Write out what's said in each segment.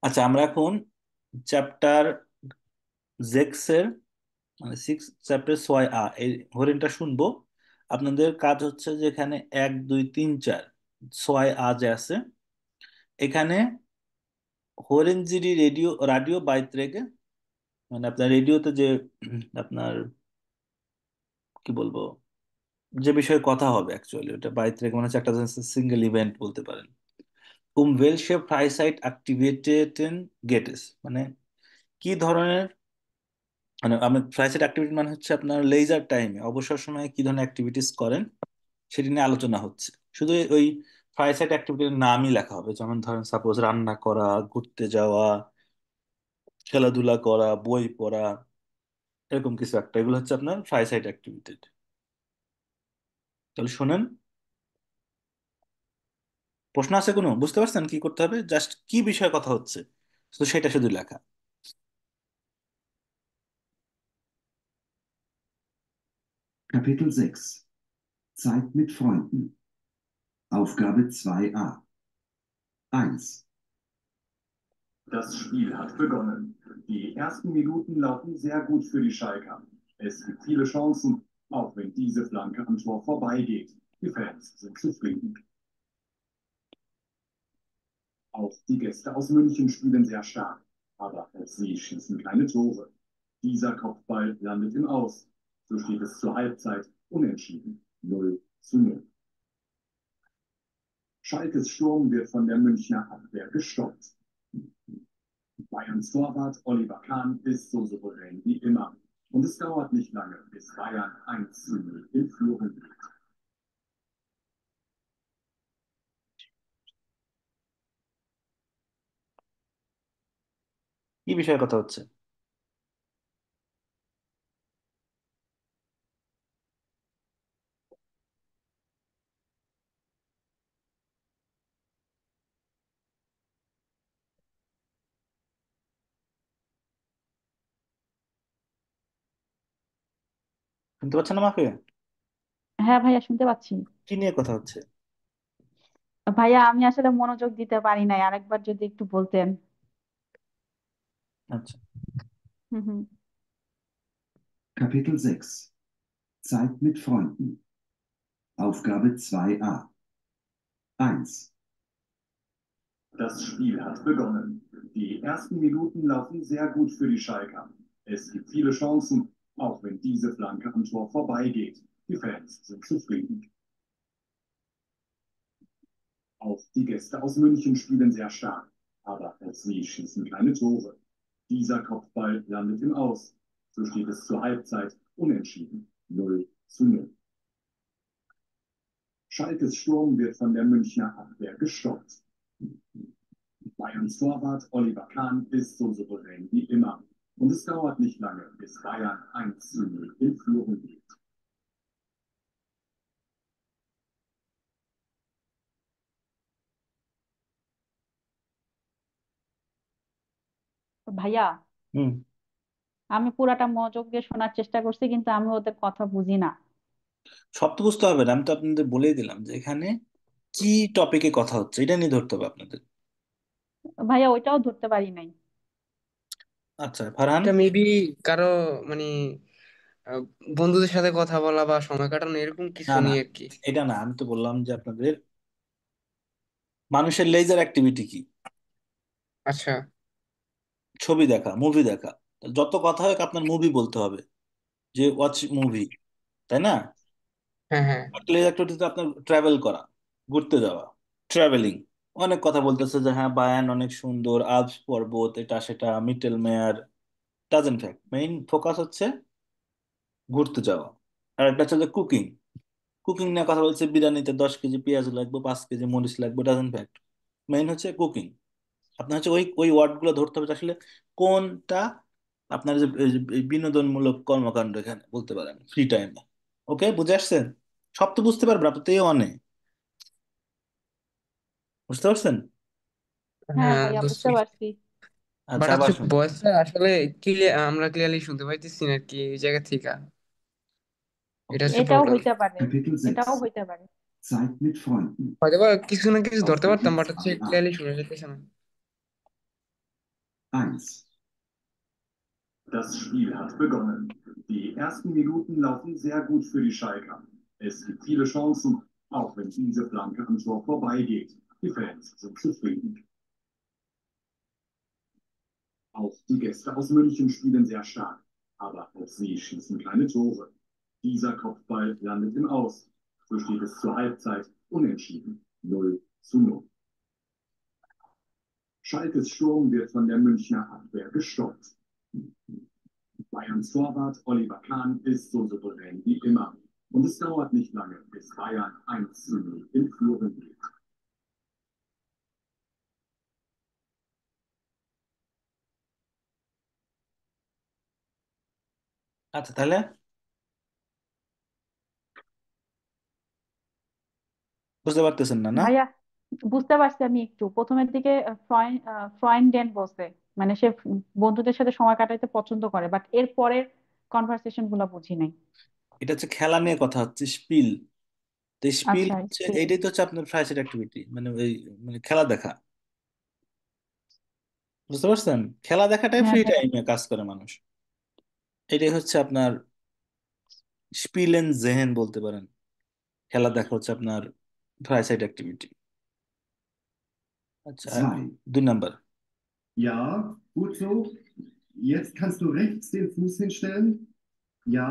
আচ্ছা, আমরা এখন চ্যাপ্টার জেক্সের মানে 6 চ্যাপ্টার 6 এই হরিণটা শুনবো। আপনাদের কাজ হচ্ছে যে এখানে 1 2 3 4 6 যে আছে এখানে হরিণজিরি রেডিও রাডিও বাইত্রেগে, মানে আপনার রেডিওতে যে আপনার কি বলবো, যে বিষয়ে কথা হবে অ্যাকচুয়ালি ওটা বাইত্রেগে মানে হচ্ছে একটা সিঙ্গেল ইভেন্ট বলতে পারেন। welche Freizeit Aktivitäten geht es, মানে কি ধরনের, মানে আপনার ফ্রাইসেট অ্যাক্টিভিটি মানে হচ্ছে আপনার লেজার টাইমে অবসর সময়ে কি ধরনের অ্যাক্টিভিটিস করেন সেটি নিয়ে আলোচনা হচ্ছে। শুধু ওই ফ্রাইসেট অ্যাক্টিভিটির নামই লেখা হবে, যেমন ধরেন সাপোজ রান্না করা, ঘুরতে যাওয়া, খেলাধুলা করা, বই পড়া, এরকম কিছু একটা, এগুলো হচ্ছে আপনার ফ্রাইসেট অ্যাক্টিভিটি। তাহলে শোনেন, প্রশ্ন আছে কোনো? বুঝতে পারছেন কি করতে হবে? জাস্ট কি বিষয়ে কথা হচ্ছে তো সেটা শুধু লেখা। Kapitel 6 Zeit mit Freunden. Aufgabe 2a. 1. Das Spiel hat begonnen. Die ersten Minuten laufen sehr gut für die Schalker. Es gibt viele Chancen, auch wenn diese Flanke am Tor vorbeigeht. Die Fans sind zufrieden. Auch die Gäste aus München spielen sehr stark, aber auch sie schießen keine Tore. Dieser Kopfball landet im Aus. So steht es zur Halbzeit unentschieden. 0:0. Schalkes Sturm wird von der Münchner Abwehr gestoppt. Bayerns Torwart Oliver Kahn ist so souverän wie immer. Und es dauert nicht lange, bis Bayern 1:0 in Führung liegt. কি বিষয়ে কথা হচ্ছে? শুনতে পাচ্ছেন আমাকে? হ্যাঁ ভাইয়া, শুনতে পাচ্ছি। কি নিয়ে কথা হচ্ছে? ভাইয়া, আমি আসলে মনোযোগ দিতে পারি নাই, আরেকবার যদি একটু বলতেন। আচ্ছা। হুম হুম। Kapitel 6 Zeit mit Freunden. Aufgabe 2a. 1. Das Spiel hat begonnen. Die ersten Minuten laufen sehr gut für die Schalker. Es gibt viele Chancen, auch wenn diese Flanke am Tor vorbeigeht. Die Fans sind zufrieden. Auch die Gäste aus München spielen sehr stark, aber auch sie schießen keine Tore. Dieser Kopfball landet im Aus. So steht es zur Halbzeit unentschieden. 0:0. Schalkes Sturm wird von der Münchner Abwehr gestoppt. Bayerns Torwart Oliver Kahn ist so souverän wie immer. Und es dauert nicht lange, bis Bayern 1:0 in Führung liegt. ভাইয়া, হুম। আমি পুরাটা মনোযোগ দিয়ে শোনার চেষ্টা করছি, কিন্তু আমি ওদের কথা বুঝি না। সব তো বুঝতে হবে না, আমি তো আপনাদের বলেই দিলাম যে এখানে কি টপিকে কথা হচ্ছে এটা নিয়ে ধরতে হবে আপনাদের। ভাইয়া, ওইটাও ধরতে পারি নাই। আচ্ছা ফারহান। এটা মেবি কারো মানে আহ, বন্ধুদের সাথে কথা বলা বা সময় কাটানো এরকম না কিছু না, নিয়ে আর কি। এটা না, আমি তো বললাম যে আপনাদের মানুষের লেজার অ্যাক্টিভিটি কি, আচ্ছা। ছবি দেখা, মুভি দেখা। যত কথা হোক আপনার মুভি বলতে হবে, যে ওয়াচ মুভি, তাই না? হ্যাঁ হ্যাঁ। লেজার অ্যাক্টিভিটি আপনার ট্রাভেল করা, ঘুরতে যাওয়া, ট্রাভেলিং। অনেক কথা বলতেছে যে হ্যাঁ বায়ান অনেক সুন্দর, আল্পস পর্বত, এটা সেটা, মিটেল মেয়ার, ডাজেন্ট ফ্যাক্ট, মেইন ফোকাস হচ্ছে ঘুরতে যাওয়া। আর একটা হচ্ছে যে কুকিং, কুকিং নিয়ে কথা বলছে, বিরিয়ানিতে 10 কেজি পেঁয়াজ লাগবে, 5 কেজি মরিচ লাগবে, ডাজেন্ট ফ্যাক্ট, মেইন হচ্ছে কুকিং। আপনার হচ্ছে ওই ওই ওয়ার্ড গুলো ধরতে হবে যে আসলে কোনটা আপনার যে এই যে এই বিনোদনমূলক কর্মকাণ্ড এখানে বলতে পারেন ফ্রি টাইমে। ওকে, বুঝে আসছেন? সব তো বুঝতে পারবেন, আপনার তো এই অনেক, বুঝতে পারছেন? হ্যাঁ হ্যাঁ ভাইয়া, বুঝতে বুঝতে পারছি। পারছি। বাট আচ্ছা আবার হচ্ছে শুনি। ভয়েসটা আসলে আমরা ক্লিয়ারলি শুনতে পাইতেছি না আর কি এই জায়গা থেকে। এটা ওকে। হচ্ছে এটাও প্রবলেম। হইতে পারে। Kapitel এটাও 6 হইতে পারে। Zeit mit Freunden. হয়তো বা কিছু না কিছু ধরতে Aufgabe পারতাম, বাট হচ্ছে 2a. ক্লিয়ারলি শোনা যেতেছে না। 1. Das Spiel hat begonnen. Die ersten Minuten laufen sehr gut für die Schalker. Es gibt viele Chancen, auch wenn diese Flanke am Tor vorbeigeht. Die Fans sind zufrieden. Auch die Gäste aus München spielen sehr stark. Aber auch sie schießen kleine Tore. Dieser Kopfball landet im Aus. So steht es zur Halbzeit unentschieden. 0:0. Schalkes Sturm wird von der Münchner Abwehr gestoppt. Bayerns Torwart Oliver Kahn ist so souverän wie immer. Und es dauert nicht lange, bis Bayern 1:0 in Führung geht. আচ্ছা, তাহলে বুঝতে পারতেছেন না, না? ভাইয়া বুঝতে পারছি আমি একটু প্রথমের দিকে ফ্রয়েন্ডেন বসে, মানে সে বন্ধুদের সাথে সময় কাটাইতে পছন্দ করে, বাট এর পরের কনভারসেশন গুলা বুঝি নাই। এটা হচ্ছে খেলা নিয়ে কথা হচ্ছে, স্পিল। তো স্পিল আচ্ছা, হচ্ছে স্পেন। এইটাই তো হচ্ছে আপনার ফ্রাইসের অ্যাক্টিভিটি, মানে ওই মানে খেলা দেখা। বুঝতে পারছেন? খেলা দেখাটাই হ্যাঁ ফ্রি হ্যাঁ। টাইমে কাজ করে মানুষ। এটাই হচ্ছে আপনার স্পিলেন জেহেন বলতে পারেন। খেলা দেখা হচ্ছে আপনার ফ্রাইসাইড অ্যাক্টিভিটি। আচ্ছা, 2. 2 number. Ja, gut so. Jetzt kannst du rechts den Fuß hinstellen. Ja,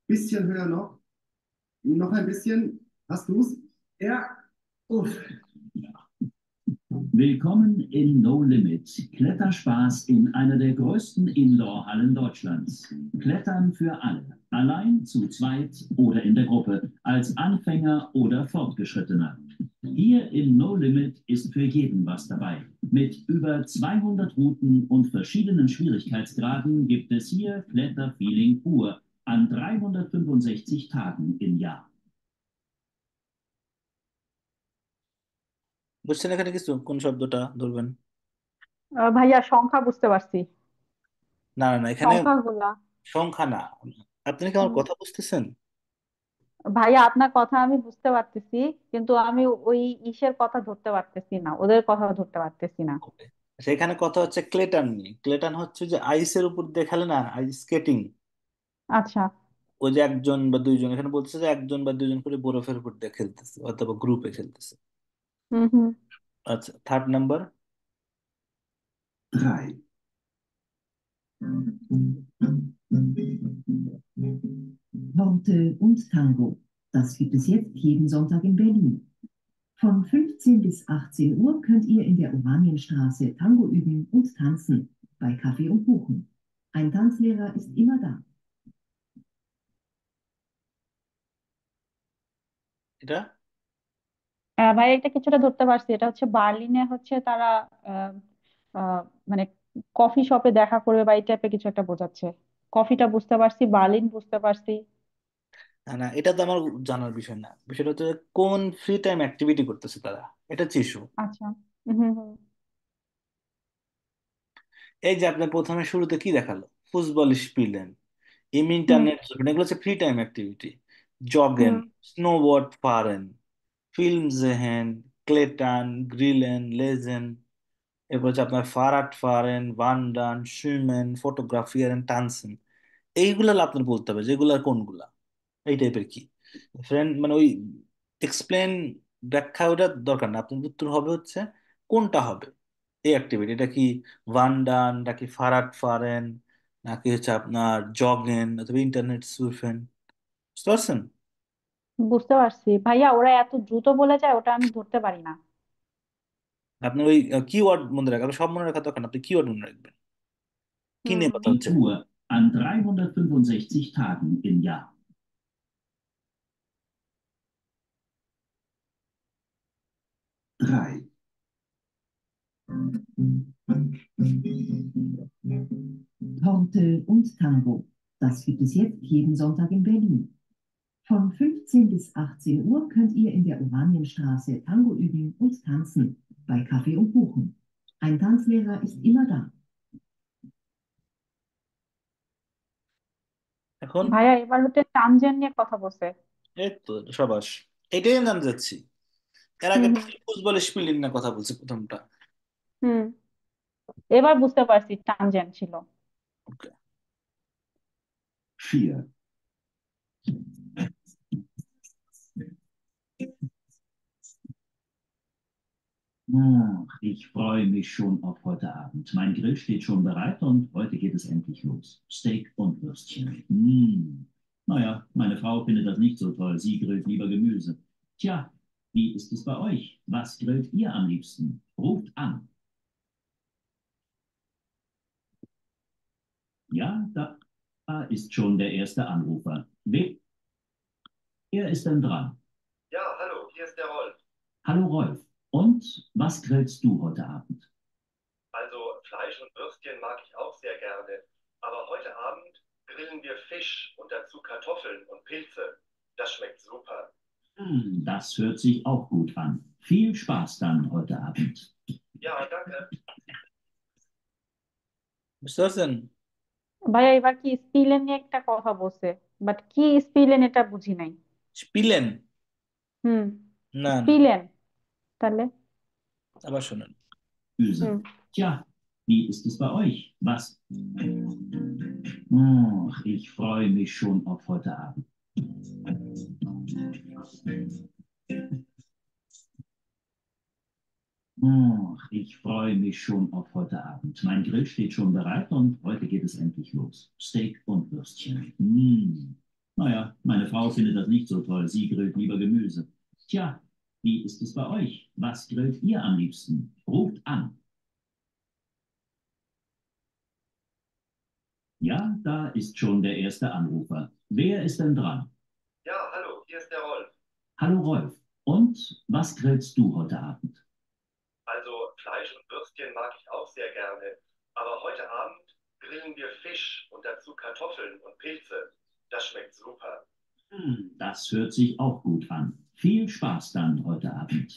bisschen höher noch. Noch ein bisschen. Hast du's? Ja. Uff. Willkommen in No Limit. Kletterspaß in einer der größten Indoor-Hallen Deutschlands. Klettern für alle. Allein, zu zweit oder in der Gruppe. Als Anfänger oder Fortgeschrittener. Hier in No Limit ist für jeden was dabei. Mit über 200 Routen und verschiedenen Schwierigkeitsgraden gibt es hier Kletterfeeling pur an 365 Tagen im Jahr. বুঝছেন এখানে কিছু কোন শব্দটা ধরবেন? ভাইয়া সংখ্যা বুঝতে পারছি, না না না, এখানে সংখ্যাগুলা। সংখ্যা না। আপনি কি আমার হুম। কথা বুঝতেছেন? ভাইয়া আপনার কথা আমি বুঝতে পারতেছি, কিন্তু আমি ওই ইসের কথা ধরতে পারতেছি না, ওদের কথা ধরতে পারতেছি না। Okay. সেখানে কথা হচ্ছে ক্লেটান নিয়ে। ক্লেটান হচ্ছে যে আইসের উপর দিয়ে খেলে না, আইস স্কেটিং। আচ্ছা। ওই যে একজন বা দুইজন, এখানে বলছে যে একজন বা দুইজন করে বরফের উপর দিয়ে খেলতেছে অথবা গ্রুপে খেলতেছে। হুম হুম। আচ্ছা, 3 number. 3. Porte und Tango. Das gibt es jetzt jeden Sonntag in Berlin. Von 15 bis 18 Uhr könnt ihr in der Oranienstraße Tango üben und tanzen, bei Kaffee und Kuchen. Ein Tanzlehrer ist immer da. এটা ভাই এটা কিছুটা ধরতে পারছি, এটা হচ্ছে বার্লিনে হচ্ছে তারা আহ, আহ, মানে কফি শপে দেখা করবে বা এই টাইপের কিছু একটা বোঝাচ্ছে। কফিটা বুঝতে পারছি, বার্লিন বুঝতে পারছি। না না, এটা তো আমার জানার বিষয় না। বিষয়টা হচ্ছে কোন ফ্রি টাইম অ্যাক্টিভিটি করতেছে তারা, এটা হচ্ছে issue। আচ্ছা। হুম হুম। এই যে আপনার প্রথমে শুরুতে কি দেখালো, ফুটবল স্পিলেন, ইম হুম ইন্টারনেট, এগুলো হচ্ছে ফ্রি টাইম অ্যাক্টিভিটি। জগেন, হুম। Snowboard ফারেন, film জেহেন, ক্লেটান, গ্রিলেন, লেজেন। এরপর হচ্ছে আপনার ফারাট ফারেন, ভান্ডান, সুইমেন, ফটোগ্রাফিয়ারেন, টানসেন। এইগুলা আপনার বলতে হবে যেগুলা কোনগুলা, এই টাইপের কি ফ্রেন্ড, মানে ওই এক্সপ্লেন, ব্যাখ্যা, ওটা দরকার না। আপনার উত্তর হবে হচ্ছে কোনটা হবে এই অ্যাক্টিভিটি। এটা কি ভান্ডান নাকি ফারাট ফারেন, নাকি হচ্ছে আপনার জগেন অথবা ইন্টারনেট সুরফেন? বুঝতে পারছেন? বুঝতে পারছি ভাইয়া, ওরা এত দ্রুত বলে যায়, ওটা আমি ধরতে পারি না। আপনার ওই কিওয়ার্ড মনে রাখবেন, আপনি সব মনে রাখা দরকার না, আপনি কিওয়ার্ড মনে রাখবেন কি হুম। নিয়ে কথা Die হচ্ছে। Tour an 365 Tagen im Jahr. 3. Torte und Tango. Das gibt es jetzt jeden Sonntag in Berlin. Von 15 bis 18 Uhr könnt ihr in der Oranienstraße Tango üben und tanzen, bei Kaffee und Kuchen. Ein Tanzlehrer ist immer da. এখন ভাইয়া এবার হচ্ছে টানজেন নিয়ে কথা বলছে। এই তো সবাস, এটাই আমি জানতে চাচ্ছি। এর হুম আগে হুম। ফুটবল স্পিলিং নিয়ে কথা বলছি প্রথমটা। হুম। এবার বুঝতে পারছি টানজেন্ট ছিল। ওকে। 4. Ich freue mich schon auf heute Abend. Mein Grill steht schon bereit und heute geht es endlich los. Steak und Würstchen. Naja, meine Frau findet das nicht so toll. Sie grillt lieber Gemüse. Tja, wie ist es bei euch? Was grillt ihr am liebsten? Ruft an. Ja, da ist schon der erste Anrufer. Wer ist denn dran? Ja, hallo, hier ist der Rolf. Hallo Rolf. Und was grillst du heute Abend? Also Fleisch und Würstchen mag ich auch sehr gerne. Aber heute Abend grillen wir Fisch und dazu Kartoffeln und Pilze. Das schmeckt super. Das hört sich auch gut an. Viel Spaß dann heute Abend. Ja, danke. বুঝতে পারছেন? ভাইয়া এবার কি স্পিলেন নিয়ে একটা কথা বলছে, but কি স্পিলেন এটা বুঝি নাই। স্পিলেন? হুম। না না, স্পিলেন তাহলে? আবার শোনেন। Böse. Hmm. Tja, wie ist es bei euch? Was? Ich freue mich schon auf heute Abend. Ich freue mich schon auf heute Abend. Mein Grill steht schon bereit und heute geht es endlich los. Steak und Würstchen. Naja, meine Frau findet das nicht so toll. Sie grillt lieber Gemüse. Tja, wie ist es bei euch? Was grillt ihr am liebsten? Ruft an. Ja, da ist schon der erste Anrufer. Wer ist denn dran? Ja, hallo, hier ist der Rolf. Hallo Rolf. Und was grillst du heute Abend? Also Fleisch und Würstchen mag ich auch sehr gerne. Aber heute Abend grillen wir Fisch und dazu Kartoffeln und Pilze. Das schmeckt super. Das hört sich auch gut an. Viel Spaß dann heute Abend.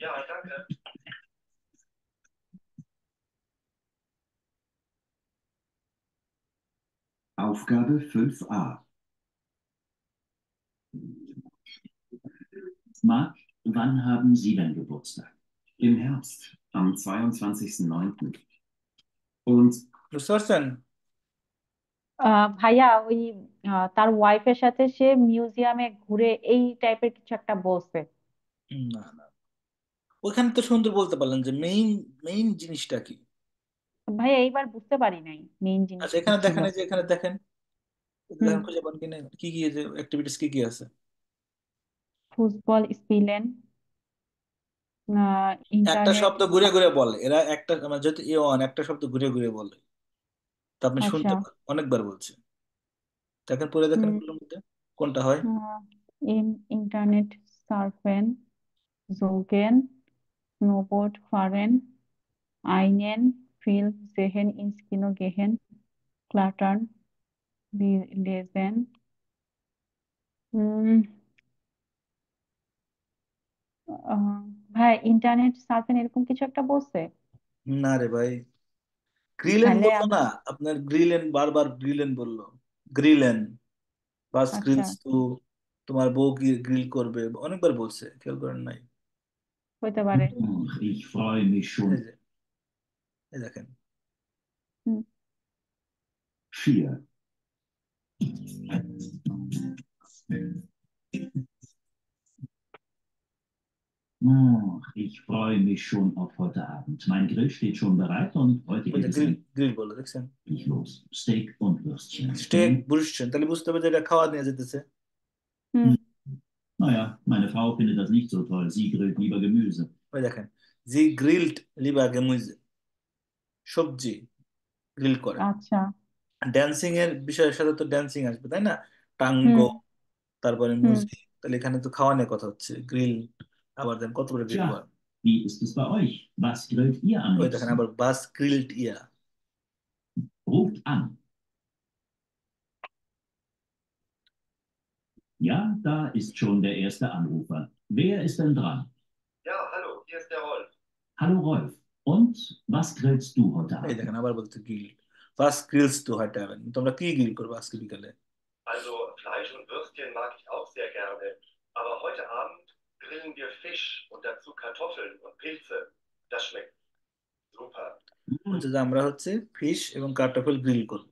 Ja, danke. Aufgabe 5a. Marc, wann haben Sie denn Geburtstag? Im Herbst, am 22.09. Und বুঝতে পারছেন? ভাইয়া ওই তার ওয়াইফের সাথে সে মিউজিয়ামে ঘুরে এই টাইপের কিছু একটা বলছে। না না, ওইখানে তো সুন্দর বলতে পারলেন যে মেইন মেইন জিনিসটা কি। ভাইয়া এইবার বুঝতে পারি নাই মেইন জিনিস আচ্ছা, কি এখানে ছিল। দেখেন, এই যে এখানে দেখেন, হুম। দেখেন খুঁজে পান কিনা, কি কি যে অ্যাক্টিভিটিস কি কি আছে। ফুটবল স্পিলেন, একটা ইন্টারনেট। শব্দ ঘুরে ঘুরে বলে এরা, একটা মানে যেহেতু এ ওয়ান একটা শব্দ ঘুরে ঘুরে বলে, তা আপনি আচ্ছা। শুনতে পান অনেকবার বলছে। দেখেন পরে দেখেন হুম। এগুলোর মধ্যে কোনটা হয়। Internet সার্ফেন, জোগেন, snowboard ফারেন, আইনেন, feel জেহেন ইনস্কিনো গেহেন, ক্লাটার্ন, লেজেন। উম আহ, ভাই ইন্টারনেট সার্ফেন এরকম কিছু একটা বলছে। না রে ভাই, গ্রিলেন তাহলে বললো না, আপনার গ্রিলেন বারবার গ্রিলেন বললো। গ্রিলেন, বাস আচ্ছা, গ্রিলস তো, তোমার বউ কি গ্রিল করবে, অনেকবার বলছে, খেয়াল করেন নাই? হইতে পারে। Ich freue mich এই schon. যে, এই দেখেন। হুম। 4. Ich freue mich schon auf heute Abend. Mein Grill steht schon bereit und heute ওই geht যে es গ্রিল গ্রিল বললো, দেখছেন? endlich los. Steak und Würstchen. Steak বুঝছেন, তাহলে বুঝতে হবে যে এটা খাওয়া নিয়ে যেতেছে। হুম। Naja, meine Frau findet das nicht so toll. Sie grillt lieber Gemüse. ওই দেখেন, জি গ্রিলড লিবা গেমুইজে, সবজি গ্রিল করে। আচ্ছা। ড্যান্সিং এর বিষয়ের সাথে তো ড্যান্সিং আসবে, তাই না? হুম। টাঙ্গো, তারপরে হুম। মিউজিক, তাহলে এখানে তো খাওয়া নিয়ে কথা হচ্ছে, গ্রিল। আবার দেন কত করে গ্রিল Tja, করেন। wie ist es bei euch? Was grillt ihr am ওই দেখেন আবার liebsten? Bus grilled yeah. Ruft an. Ja, da ist schon der erste Anrufer. Wer ist denn dran? Ja, hallo, hier ist der Rolf. Hallo Rolf. Und was grillst du heute এই Abend? দেখেন আবার বলতে grill, বাস Grylls two height haven, তোমরা কি grill করবে আজকে বিকালে? Also Fleisch und Würstchen mag ich auch sehr gerne. Aber heute Abend grillen wir Fisch und dazu Kartoffeln und Pilze. Das schmeckt super. ওই বলছে যে আমরা হচ্ছে ফিশ এবং কার্টফেল গ্রিল করবো।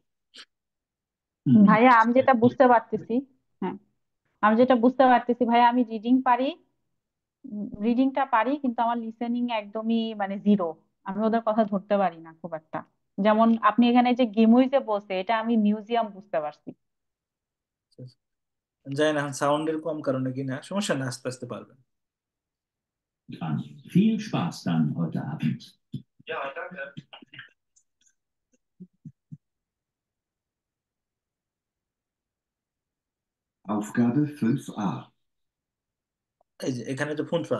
ভাইয়া আমি যেটা বুঝতে পারতেছি, হ্যাঁ আমি যেটা বুঝতে পারতেছি ভাইয়া, আমি পারি, রিডিংটা পারি, কিন্তু আমার লিসেনিং একদমই মানে জিরো। আমি ওদের কথা ধরতে পারি না খুব একটা। যেমন আপনি এখানে যে গেমুইজে বসে, এটা আমি মিউজিয়াম বুঝতে পারছি। জানি না সাউন্ডের কম কারণে কিনা, সমস্যা না, আস্তে আস্তে পারবেন। Dran. Viel Spaß dann heute Abend. Ja, danke. Aufgabe 5a. এই যে এখানে যে ফোনফা,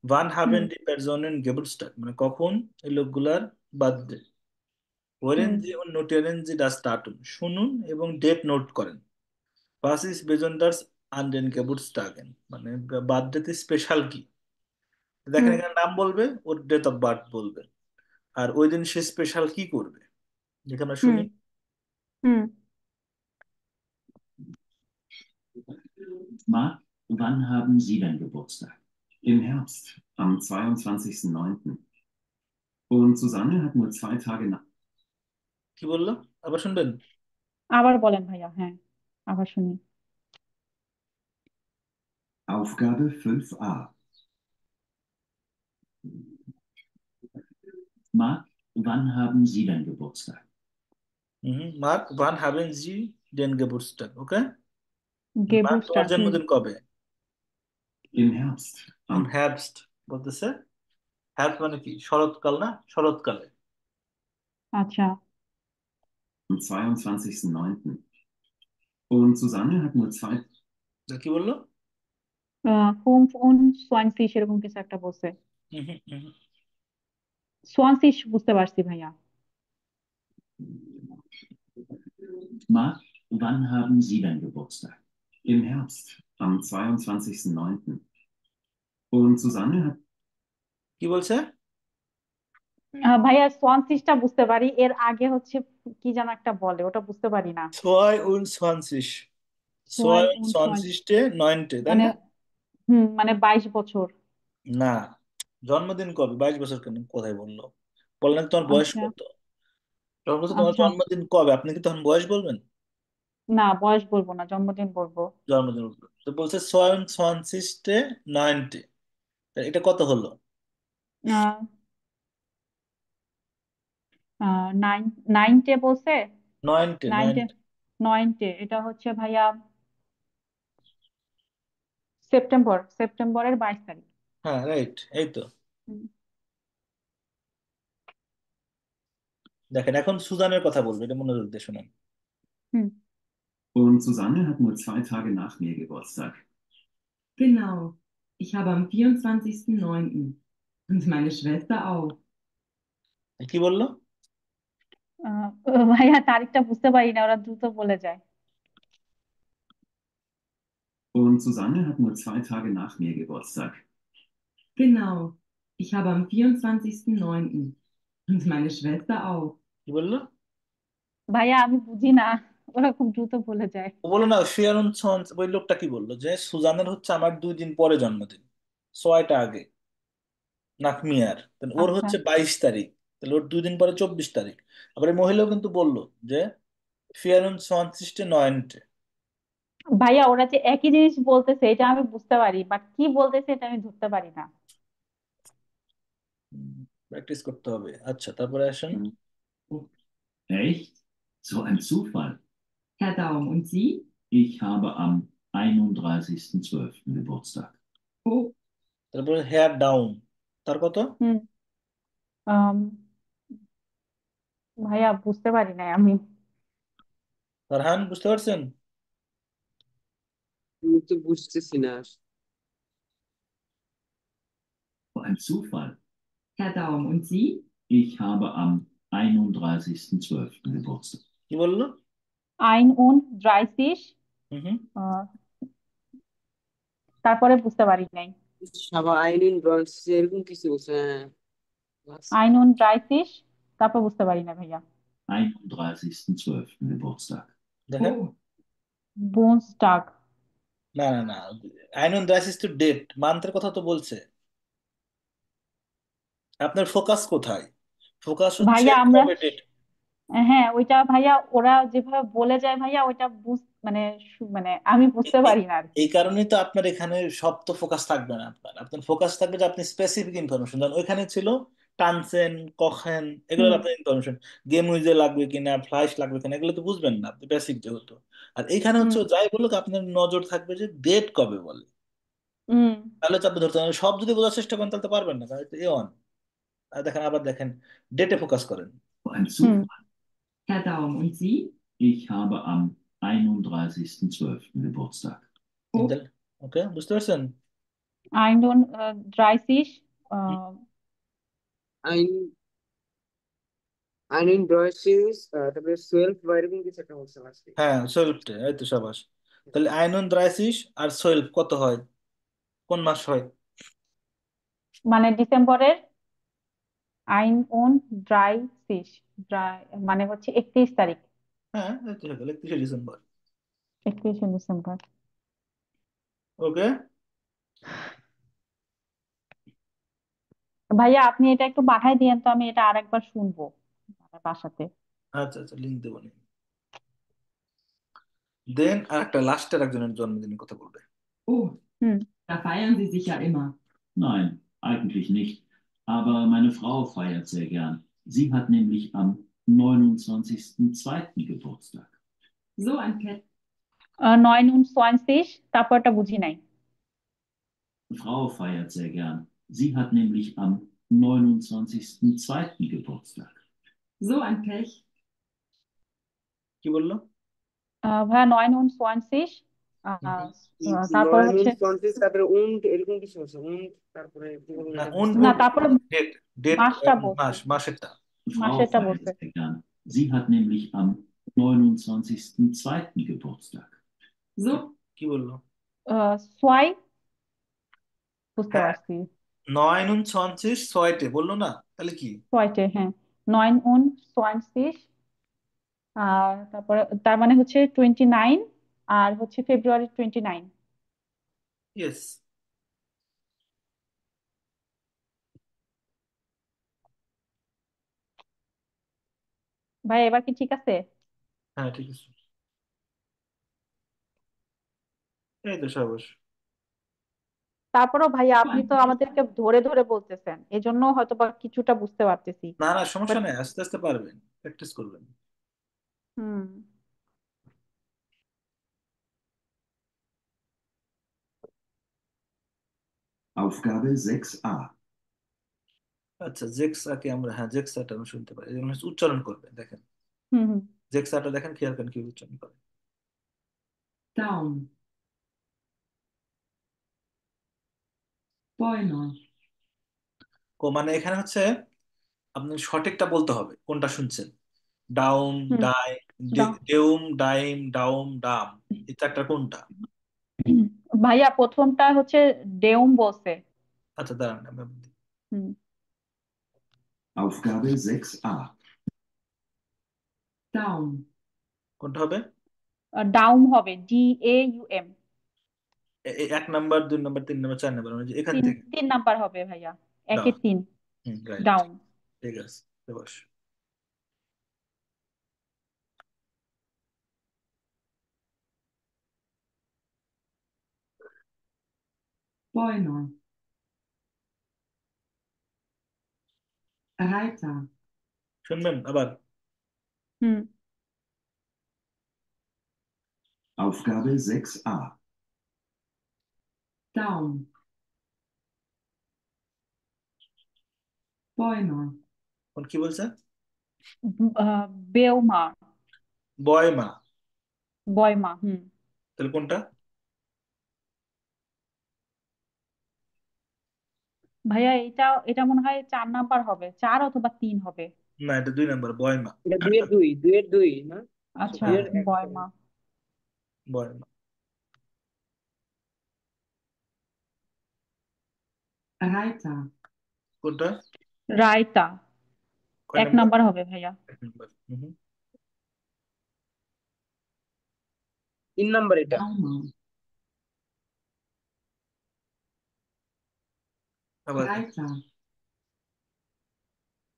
ওয়ান হুম হাবেন ডি পারসোনেন গেবুটস্টাগ, মানে কখন এই লোকগুলার বার্থডে। ওয়েরেন হুম জি ও নোটেরেন জি ডাস দাতুম, শুনুন এবং ডেট নোট করেন। Was ist besonders an den Geburtstagen, মানে বার্থডেতে স্পেশাল কি। দেখেন হুম এখানে নাম বলবে, ওর ডেট অফ বার্থ বলবে, আর ওই দিন সে স্পেশাল কি করবে, যেখানে হুম শুনি। হুম। Marc, wann haben Sie denn Geburtstag? Im Herbst, am 22.09. Und Susanne hat nur 2 Tage nach. কি বললো, আবার শুনবেন? আবার বলেন ভাইয়া, হ্যাঁ আবার শুনি। Aufgabe 5a. Marc, wann haben Sie denn Geburtstag? Mark ভান হাবেন জি ডেন গেবুটস্টাগ, ওকে। মার্ক তোমার গেবুস্টার, হুম। জন্মদিন কবে? Im Herbst, ইম am, হ্যাবস্ট বলতেছে। হ্যাবস্ট মানে কি, শরৎকাল না, শরৎকালে। আচ্ছা। am 22.09. Und Susanne hat nur zwei. তা কি বললো? হোম ফোন সোয়ানসি সেরকম কিছু একটা বলছে। হুম হুম হুম। সোয়ানসিস বুঝতে পারছি ভাইয়া। Marc, wann haben Sie denn Geburtstag? Im Herbst, am 22.09. Und Susanne hat. কি বলছে? ভাইয়া সোয়ানসিসটা বুঝতে পারি, এর আগে হচ্ছে কি যেন একটা বলে, ওটা বুঝতে পারি না। ছয় উন সোয়ানসিস, সোয়াই ছয় উন সোয়ান, সোয়ানসিসটে নয়নটে, তাই মানে না? মানে 22 বছর। না, জন্মদিন কবে, 22 বছর কেন, কোথায় বললো? বললেন তোমার বয়স আচ্ছা কত, তখন বলছে তোমার আচ্ছা। জন্মদিন কবে, আপনি কি তখন বয়স বলবেন? না বয়স বলবো না, জন্মদিন বলবো। জন্মদিন বলবেন। তো বলছে ছয় উন সোয়ানসিসটে নয়নটে, তা এটা কত হলো? আহ নাইন, নাইনটে বলছে। নয়নটে নাইনটে, নয়নটে। নয়নটে এটা হচ্ছে ভাইয়া সেপ্টেম্বরের 22 তারিখ। হ্যাঁ রাইট, এই তো। হুম দেখেন এখন সুজানের কথা বলবো, এটা মনোযোগ দিয়ে শুনেন। হুম। Und Susanne hat nur 2 Tage nach mir Geburtstag. Genau. Ich habe am 24.09. Und meine Schwester auch. কি বললো? ভাইয়া তারিখটা বুঝতে পারি না, ওরা দ্রুত বলে যায়। Und Susanne hat nur 2 Tage nach mir Geburtstag. Genau. Ich habe am 24.09. Und meine Schwester auch. কি বললো? ভাইয়া আমি বুঝি না, ওরা খুব দ্রুত বলে যায়। ও বললো না, ফিয়ারন সন্স, ওই লোকটা কি বললো যে সুজানের হচ্ছে আমার 2 দিন পরে জন্মদিন, 6টা আগে। নাকমিয়ার, তাহলে ওর আচ্ছা হচ্ছে 22 তারিখ, তাহলে ওর 2 দিন পরে 24 তারিখ। আবার এই মহিলাও কিন্তু বললো যে ফিয়ারন সন্সিস্টে নয়নটে। ভাইয়া, ওরা যে একই জিনিস বলতেছে এটা আমি বুঝতে পারি, বাট কি বলতেছে এটা আমি ধরতে পারি না। প্র্যাকটিস করতে হবে। আচ্ছা তারপরে আসেন। হুম। Echt? So ein Zufall. Herr Daum, und Sie? Ich habe am 31.12. Geburtstag. Oh, তারপরে হেয়ার ডাউন, তার কত? হুম। আম, ভাইয়া বুঝতে পারি না আমি। ফারহান বুঝতে পারছেন? আমি তো বুঝতেছি না। So ein Zufall. Herr Daum, und Sie? Ich habe am 31.12. Geburtstag. কি বললো? আইন উন ড্রাইসিস, হুম হুম। তারপরে বুঝতে পারি নাই। সাবা আইনিন ব্রনস এরকম কিছু বলছে, হ্যাঁ। বাস। আইন উন ড্রাইসিস, তারপর বুঝতে পারি না ভাইয়া। 31.12. Geburtstag. দেখেন। Oh, বুনস্টাগ। না না না, আইনুন দাস তো ডেট, মান্থের কথা তো বলছে। আপনার ফোকাস কোথায়? ফোকাস হচ্ছে ভাইয়া আমরা, কবে ডেট। হ্যাঁ ওইটা ভাইয়া ওরা যেভাবে বলে যায় ভাইয়া ওইটা মানে মানে আমি বুঝতে পারি না আর কি। এই কারণেই তো আপনার এখানে সব তো ফোকাস থাকবে না, আপনার আপনার ফোকাস থাকবে যে আপনি স্পেসিফিক ইনফরমেশন, যেমন ওইখানে ছিল টানসেন কখেন, এগুলো হুম আপনার ইনফরমেশন। গেম উইজে লাগবে কিনা, ফ্লাশ লাগবে কিনা, এগুলো তো বুঝবেন না, আপনি বেসিক যেহেতু। আর এইখানে হুম হচ্ছে ও যাই বলুক আপনার নজর থাকবে যে ডেট কবে বলে, হুম তাহলে তো আপনি ধরতে পারবেন। সব যদি বোঝার চেষ্টা করেন তাহলে তো পারবেন না, কারণ এ অন। আর দেখেন, আবার দেখেন, ডেটে ফোকাস করেন। Ein hmm. Zufall. Herr Daum, und Sie? Ich habe am 31.12. Geburtstag. Oh, ওকে, বুঝতে পারছেন? আইনন ড্রাইসিস, হুম, আইন আইন ড্রয়েসিস, তারপরে সোয়েলফ বা এরকম কিছু একটা বলছে লাস্টে। হ্যাঁ সোয়েলফটে, এই তো সাবাস। তাহলে আইনুন দ্রাইসিস আর সোয়েলফ কত হয়, কোন মাস হয়? মানে ডিসেম্বরের আইন ওন ড্রাইসিস, ড্রাই মানে হচ্ছে 31 তারিখ, হ্যাঁ এই তো হয়ে গেল 31শে ডিসেম্বর। 31শে ডিসেম্বর। ওকে। ভাইয়া আপনি এটা একটু পাঠাই দিয়েন তো, আমি এটা আরেকবার শুনবো আমার বাসাতে। আচ্ছা আচ্ছা, লিঙ্ক দেবো নি। দেন আর একটা লাস্টের একজনের জন্মদিনের কথা বলবে। oh, hmm. da feiern Sie sicher immer. Nein, eigentlich nicht. Aber meine Frau feiert sehr gern. Sie hat nämlich am 29.02. Geburtstag. So ein Pet. 9/29, তারপরটা বুঝি নাই। Frau feiert sehr gern. Sie hat nämlich am 29.02. Geburtstag. So ein Pech. কি বললো? ভাইয়া 9/29, তারপর নয় নুন হচ্ছে ফ্রন্টিস, তারপরে উন্ড এরকম কিছু আছে, উন্ড তারপরে কি বলবো না এটা উন না, উন তারপরে ডেট, ডেট মাসটা বলছে, মাসেরটা। Frau মাসেরটা feiert বলছে। sehr gern. Sie hat nämlich am 29.02. Geburtstag. So, কি বললো? সোয়াই, বুঝতে হ্যাঁ, পারছি। 9/29 বললো না, তাহলে কি? সোয়াইটে, হ্যাঁ 9/29, আর তারপরে তার মানে হচ্ছে 29, আর হচ্ছে February 29। ইয়েস। ভাই এবার কি ঠিক আছে? হ্যাঁ ঠিক আছে, এই তো সাবাস। তারপরেও ভাইয়া so আপনি ein তো Pech. আমাদেরকে ধরে ধরে বলতেছেন, এজন্য হয়তো বা কিছুটা বুঝতে পারতেছি। না না সমস্যা বাট নেই, আস্তে আস্তে পারবেন, প্র্যাকটিস করবেন। হুম। Aufgabe 6a. আচ্ছা জেক্সাকে আমরা, হ্যাঁ জেক্সাটা আমরা শুনতে পারি, যেমন হচ্ছে উচ্চারণ করবে, দেখেন হুম হুম। জেক্সাটা দেখেন, খেয়াল করেন কি উচ্চারণ করে। Daumen. Bäume. মানে এখানে হচ্ছে আপনি সঠিকটা বলতে হবে কোনটা শুনছেন। ডাউন, হুম। ডাই, দাও। ডেউম, ডাইম, ডাউম, ডাম, এই চারটা কোনটা? ভাইয়া প্রথমটা হচ্ছে ডেউম বলছে। আচ্ছা দাঁড়ান আমি বলি। হুম। Aufgabe 6a. Daumen. হুম। কোনটা হবে? ডাউম হবে, DAUM। 1 number, 2 number, 3 number, 4 number, মানে যে এখান তিন থেকে। 3 নাম্বার হবে ভাইয়া, একে ডাউন, 3। Right, down. ঠিক আছে, বস। Bäume. Reiter. শুনবেন আবার? হুম। Aufgabe 6a. Daumen. Bäume. কোন কি বলছে? বেউমা, বয়মা, বয়মা। হুম। তাহলে কোনটা? ভাইয়া এটা এটা মনে হয় 4 নাম্বার হবে, 4 অথবা 3 হবে। না এটা 2 নাম্বার, বয়মা। এটা দুইয়ের দুই, দুইয়ের দুই না, আচ্ছা, হ্যাঁ দুইয়ের এক হবে। বয়মা। বয়মা। Reiter. কোনটা? রায়তা, কয় এক নাম্বার? নাম্বার হবে ভাইয়া। 1 নাম্বার। তিন নাম্বার এটা, Daumen. আবার Reiter.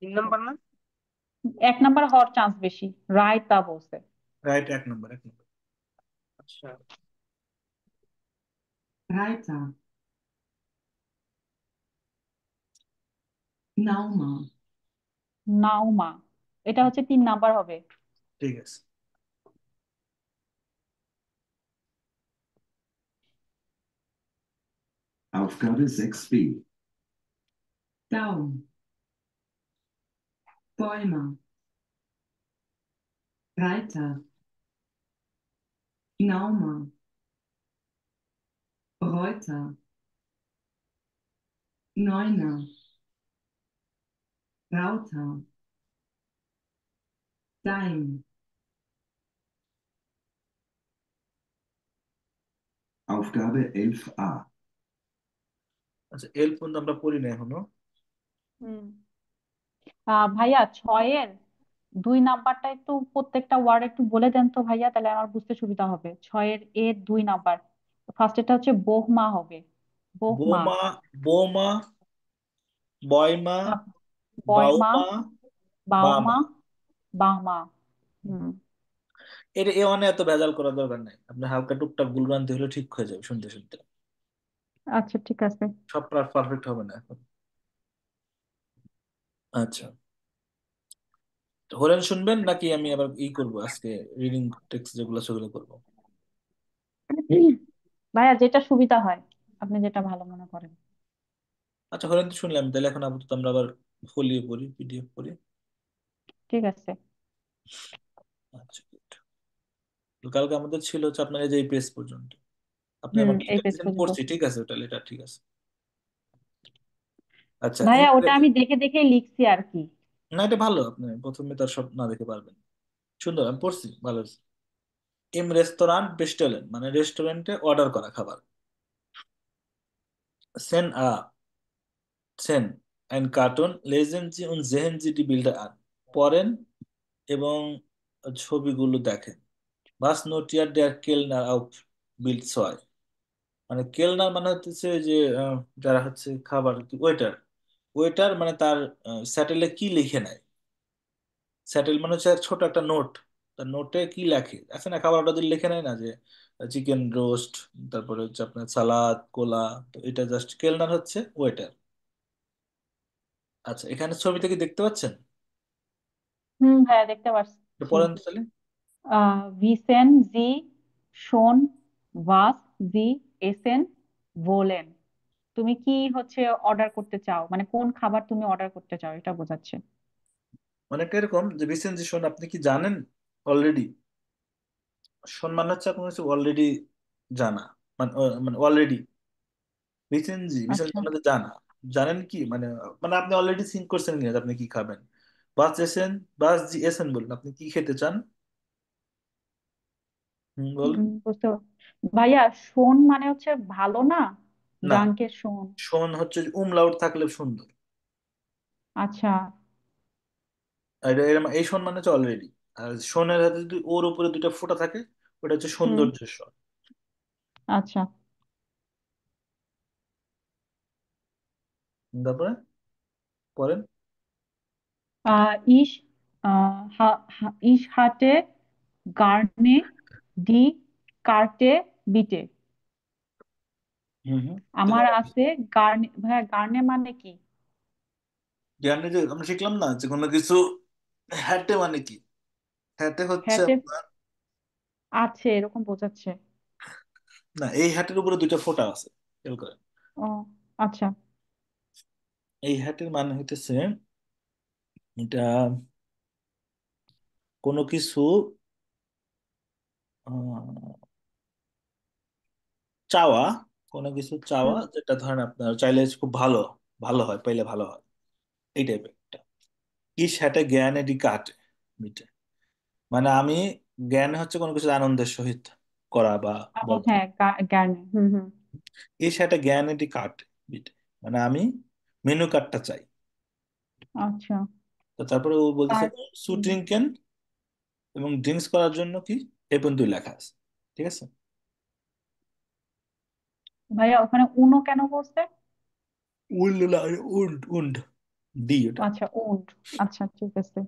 তিন নাম্বার না? এক নাম্বার হওয়ার চান্স বেশি। রাইট তা বলছে। রাইট, এক নম্বর, এক নম্বর। আচ্ছা, Reiter. Nauma. নাউমা, এটা হচ্ছে 3 নাম্বার হবে। ঠিক আছে। Aufgabe 6b. Daum. Bäume. Reiter. Nauma. Reuter. Neuner. Rauter. Daim. Aufgabe 11a. আচ্ছা, এল পর্যন্ত আমরা পড়ি না এখনো। হুম। ভাইয়া 6-এর 2 নাম্বারটা একটু প্রত্যেকটা ওয়ার্ড একটু বলে দেন তো ভাইয়া, তাহলে আমার বুঝতে সুবিধা হবে। 6-এর 2 নাম্বার, ফার্স্ট এটা হচ্ছে বোহমা হবে। বোহমা। বোমা, বোমা, বয়মা, আহ, বয়মা, বাউমা, বাউমা, বামা। বাহমা। হুম। এটা এ মানে এত ভেজাল করার দরকার নাই, আপনি হালকা টুকটাক ভুলভ্রান্তি হলে ঠিক হয়ে যাবে শুনতে শুনতে। আচ্ছা ঠিক আছে। সব পারফেক্ট হবে না এখন। আচ্ছা, তো হরেন শুনবেন নাকি আমি আবার করব আজকে, রিডিং টেক্সট যেগুলো সেগুলো করবো? ভাইয়া যেটা সুবিধা হয়, আপনি যেটা ভালো মনে করেন। আচ্ছা, হরেন তো শুনলাম, তাহলে এখন আপাতত আমরা আবার ফলিও পড়ি, পিডিএফ পড়ি। ঠিক আছে। আচ্ছা good. তো কালকে আমাদের ছিল হচ্ছে আপনার এই যে এই পেজ পর্যন্ত, আপনি হুম, আমাকে এই এটা পেজ দিয়েছেন, পর্যন্ত। পড়ছি, ঠিক আছে, ওটা এটা ঠিক আছে। আচ্ছা, ভাইয়া ওটা আমি দেখে দেখে লিখছি আর কি। না এটা ভালো, আপনি প্রথমে তার সব না দেখে পারবেন। সুন্দর, আমি পড়ছি, ভালো হয়েছে। ইম রেস্তোরাঁ বেস্টেলেন মানে রেস্টুরেন্টে অর্ডার করা খাবার। Sen Sen ein Karton lesen Sie und sehen Sie die Bilder an, পড়েন এবং ছবিগুলো দেখেন। Was notiert der Kellner auf Bild 2? মানে কেলনার মানে হচ্ছে যে যারা হচ্ছে খাবার, ওয়েটার। ওয়েটার মানে তার স্যাটেলে কি লিখে নেয়। স্যাটেল মানে হচ্ছে ছোট একটা নোট, তার নোটে কি লেখে আছে না, খাবার অর্ডার দিলে লিখে নেয় না যে চিকেন রোস্ট, তারপরে হচ্ছে আপনার সালাদ কোলা। তো এটা জাস্ট কেলনার হচ্ছে ওয়েটার। আচ্ছা, এখানে ছবিতে কি দেখতে পাচ্ছেন? হুম ভাইয়া দেখতে এটা পাচ্ছি। পড়েন তো তাহলে। wissen Sie schon was Sie essen wollen? তুমি কি হচ্ছে অর্ডার করতে চাও, মানে কোন খাবার তুমি অর্ডার করতে চাও এটা বোঝাচ্ছে। অনেকটা এরকম যে বিসেন জি শোন, আপনি কি জানেন অলরেডি। শোন মানে হচ্ছে আপনার হচ্ছে অলরেডি জানা, মানে মানে অলরেডি। বিসেন জি আচ্ছা। মানে জানা, জানেন কি মানে, মানে আপনি অলরেডি থিঙ্ক করছেন কি আপনি কি খাবেন। বাস এসেন, বাস জি এসেন বলুন, আপনি কি খেতে চান। বল। বুঝতে ভাইয়া শোন মানে হচ্ছে ভালো না, না, ডাঙ্কের শোন। শোন হচ্ছে উমলাউট থাকলে সুন্দর। আচ্ছা। আর এই শোন মানে হচ্ছে অলরেডি। আর শোনের হাতে যদি ওর উপরে দুটো ফোঁটা থাকে, ওটা হচ্ছে হুম। সৌন্দর্যের শোন। আচ্ছা। তারপরে পড়েন। ich ich hatte gerne die Karte bitte। হুম হুম। আমার আছে গার্নে। ভাইয়া গার্নে মানে কি? জ্ঞানে যে আমরা শিখলাম না যে কোনো কিছু হ্যাটে মানে কি। হ্যাটে হচ্ছে হ্যাটে আপনার, আছে এরকম বোঝাচ্ছে। না এই হ্যাটের উপরে দুইটা ফোঁটা আছে, খেয়াল করেন। ও আচ্ছা। এই হ্যাটের মানে হইতেছে এটা কোনো কিছু আহ, চাওয়া, কোনো কিছু চাওয়া হুম। যেটা ধরেন আপনার চাইলে খুব ভালো, ভালো হয়, পাইলে ভালো হয়, এই টাইপের একটা। কি সেটা জ্ঞান এটি কাটে মিটে, মানে আমি, জ্ঞান হচ্ছে কোনো কিছু আনন্দের সহিত করা বা বলা। হ্যাঁ গার্নে। হুম হুম। এই সেটা জ্ঞান এটি কাটে মিটে, মানে আমি মেনু কার্ডটা চাই। আচ্ছা। তো তারপরে ও বলতেছে তার হুম। শুটিং কেন, এবং ড্রিঙ্কস করার জন্য কি, এই পর্যন্ত লেখা আছে। ঠিক আছে। ভাইয়া ওখানে উনো কেন বলছে? উল্ড, উল্ড ডি ওটা। আচ্ছা উন্ড। আচ্ছা ঠিক আছে।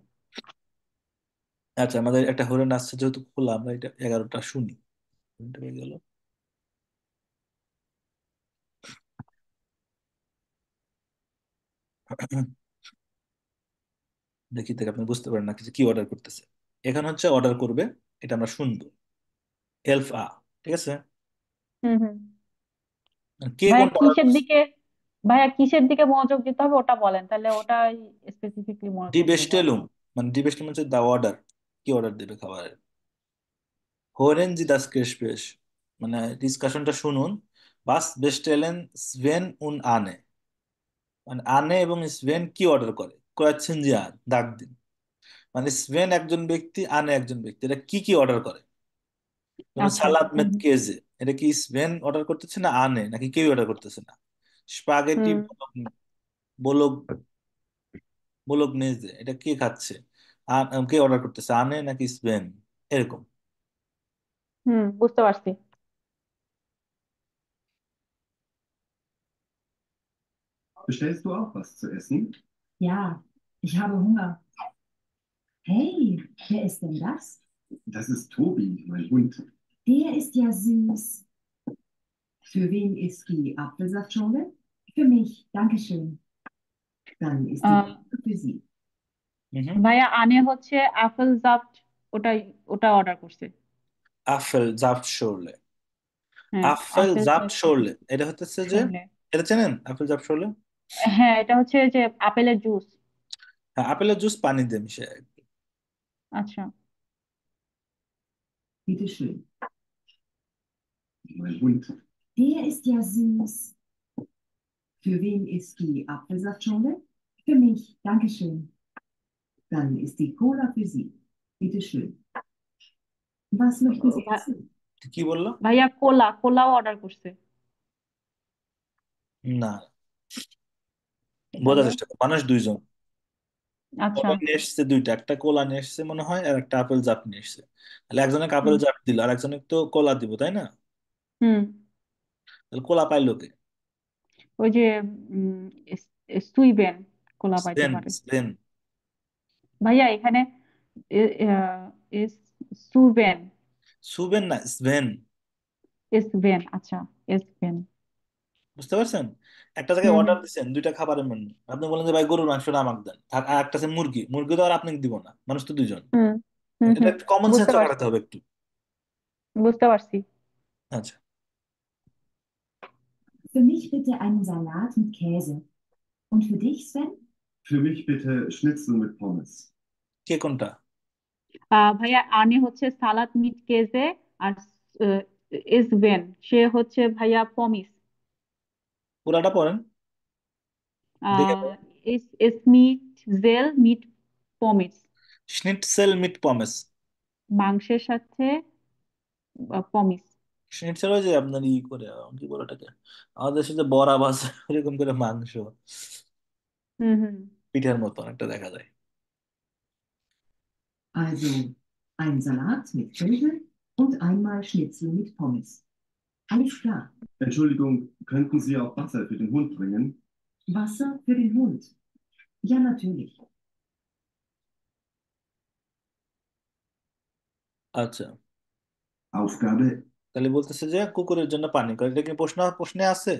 আচ্ছা, আমাদের একটা হরিণ আসছে যেহেতু খোলা, আমরা এটা 11টা শুনি। হরিণটা হয়ে গেল। দেখি থেকে আপনি বুঝতে পারেন না কিছু কি অর্ডার করতেছে। এখানে হচ্ছে অর্ডার করবে, এটা আমরা শুনবো। এলফ আ, ঠিক আছে। হুম হুম। কে ভাইয়া কোনটা অর্ডার কিসের করছে? দিকে ভাইয়া কিসের দিকে মনোযোগ দিতে হবে ওটা বলেন, তাহলে ওটাই স্পেসিফিকলি ডি মনোযোগ দেবো আর বেস্টেলুম, কি। মানে ডি বেস্টেলুম হচ্ছে দা অর্ডার, কি অর্ডার দেবে খাবারের। হোরেন জি দাস ক্রেসপেস, মানে ডিসকাশনটা শুনুন। বাস বেস্টেলেন স্ভেন উন আনে, মানে আনে এবং স্ভেন কি অর্ডার করে, কয়েছেন জি আন ডাক দিন। মানে স্ভেন একজন ব্যক্তি, আনে একজন ব্যক্তি, এটা কি কি অর্ডার করে। যেমন আচ্ছা। সালাদ হুম মেত হুম। কেজে, এটা কি স্ভেন অর্ডার করতেছে না আনে, নাকি কেউ অর্ডার করতেছে না। স্পাগেটি হুম বোলোগ বোলোগ নেজে, এটা কে খাচ্ছে, কে অর্ডার করতেছে, আনে নাকি স্ভেন, এরকম। হুম, বুঝতে পারছি। Bestellst du auch was zu essen? Ja, ich habe Hunger. Hey, wer ist denn das? Das ist Tobi, mein Hund. Der ist ja süß. Für wen ist die Apfelsaftschorle? Für mich, Dankeschön. Dann ist die ah, für Sie. হুম। ভাইয়া আনে হচ্ছে apple জাফট, ওটাই, ওটা order করছে। আফেল জাফট শোরলে, হ্যাঁ, আফেল apple জাফট শোরলে, এটা হচ্ছে যে, শোলে। এটা চেনেন আফেল জাফট শোরলে? হ্যাঁ, এটা হচ্ছে যে আপেলের জুস। হ্যাঁ, আপেলের জুস পানি দিয়ে মিশিয়ে। আচ্ছা। Bitte schön. Mein Hund. Der ist ja süß. Für wen ist die Apfelsaftschorle? Für mich, Dankeschön. Dann ist die Cola für Sie. Bitte schön. Was möchten Sie ভা- essen? কি বললো? ভাইয়া কোলা, কোলাও অর্ডার করছে। না, বোঝার তাহলে চেষ্টা করো, মানুষ দুইজন। আচ্ছা। অর্ডার নিয়ে এসছে দুইটা, একটা কোলা নিয়ে এসছে মনে হয়, আর একটা আপেল জাপ নিয়ে এসছে। তাহলে একজনে আপেল হুম জাপ দিল, আর একজনে তো কোলা দিব, তাই না? হুম। তাহলে কোলা পাইলো কে? ওই যে উম সুইবেন কোলা পাইতে স্পেন, পারে। স্পেন। ভাইয়া এখানে এ- আহ, এস সুবেন, সুবেন না, স্পেন। এসবেন, আচ্ছা, এসবেন। বুঝতে পারছেন? একটা জায়গায় হুম হুম অর্ডার দিচ্ছেন দুইটা খাবারের মেনু, আপনি বলেন যে ভাই গরুর মাংসটা আমাকে দেন, আর একটা আছে মুরগি, মুরগি তো আর আপনাকে দিব না, মানুষ তো দুইজন। হুম হুম এটা হুম। একটু কমন বুঝতে সেন্সও পারছি, খাটাতে হবে একটু। বুঝতে পারছি। আচ্ছা, Für mich bitte einen Salat mit Käse. Und für dich, Sven? Für mich bitte Schnitzel mit Pommes. কে কোনটা? ভাইয়া আনে হচ্ছে সালাদ মিট কেজে, আর এসবেন সে হচ্ছে ভাইয়া পমিস। পুরাটা পড়েন, দেখে পড়েন। এস এস মিট জেল মিট পমিস, স্নিটসেল মিট পমেস। মাংসের সাথে পমিস। স্নিটসেল ওই যে আপনার ই করে, কি বলে ওটাকে, আমাদের দেশে যে বড়া ভাজা এরকম করে মাংস, হুম হুম। পিঠের মতো একটা দেখা যায়। Also ein Salat mit Käse und einmal Schnitzel mit Pommes. Alles klar. Entschuldigung, könnten Sie auch Wasser für den Hund bringen? Wasser für den Hund. Ja, natürlich. আচ্ছা, Aufgabe তাহলে বলতেছে যে কুকুরের জন্য পানি করে, এটা কি প্রশ্নে আছে?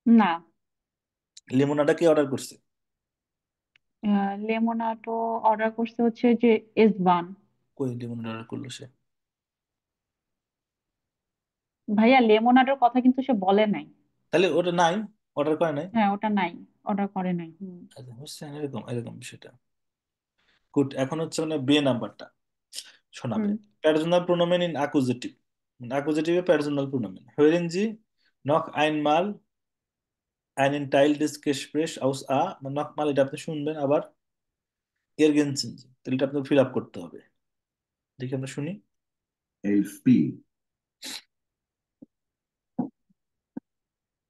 না, লিমোনাটা কি অর্ডার করছে? লেমোনাটো অর্ডার করছে হচ্ছে যে এসবান। কই লিমোনাটা অর্ডার করলো সে? ভাইয়া লেমোনাটোর কথা কিন্তু সে বলে নাই। তাহলে ওটা নাই, অর্ডার করে নাই। হ্যাঁ, ওটা নাই, অর্ডার করে নাই। হুম আচ্ছা, বুঝছেন, এরকম এরকম বিষয়টা। গুড, এখন হচ্ছে মানে বে নাম্বারটা শোনাবে। হুম। পার্সোনাল প্রোনোমেন ইন অ্যাকুজেটিভ, অ্যাকুজেটিভে পার্সোনাল প্রোনোমেন, হোয়েরেন জি নক আইনমাল einen Teil des Gesprächs aus A, মানে নকমাল এটা আপনি শুনবেন, আবার এরগেনসেন জি, তাহলে এটা আপনাকে ফিল আপ করতে হবে। দেখি আমরা শুনি। 11b.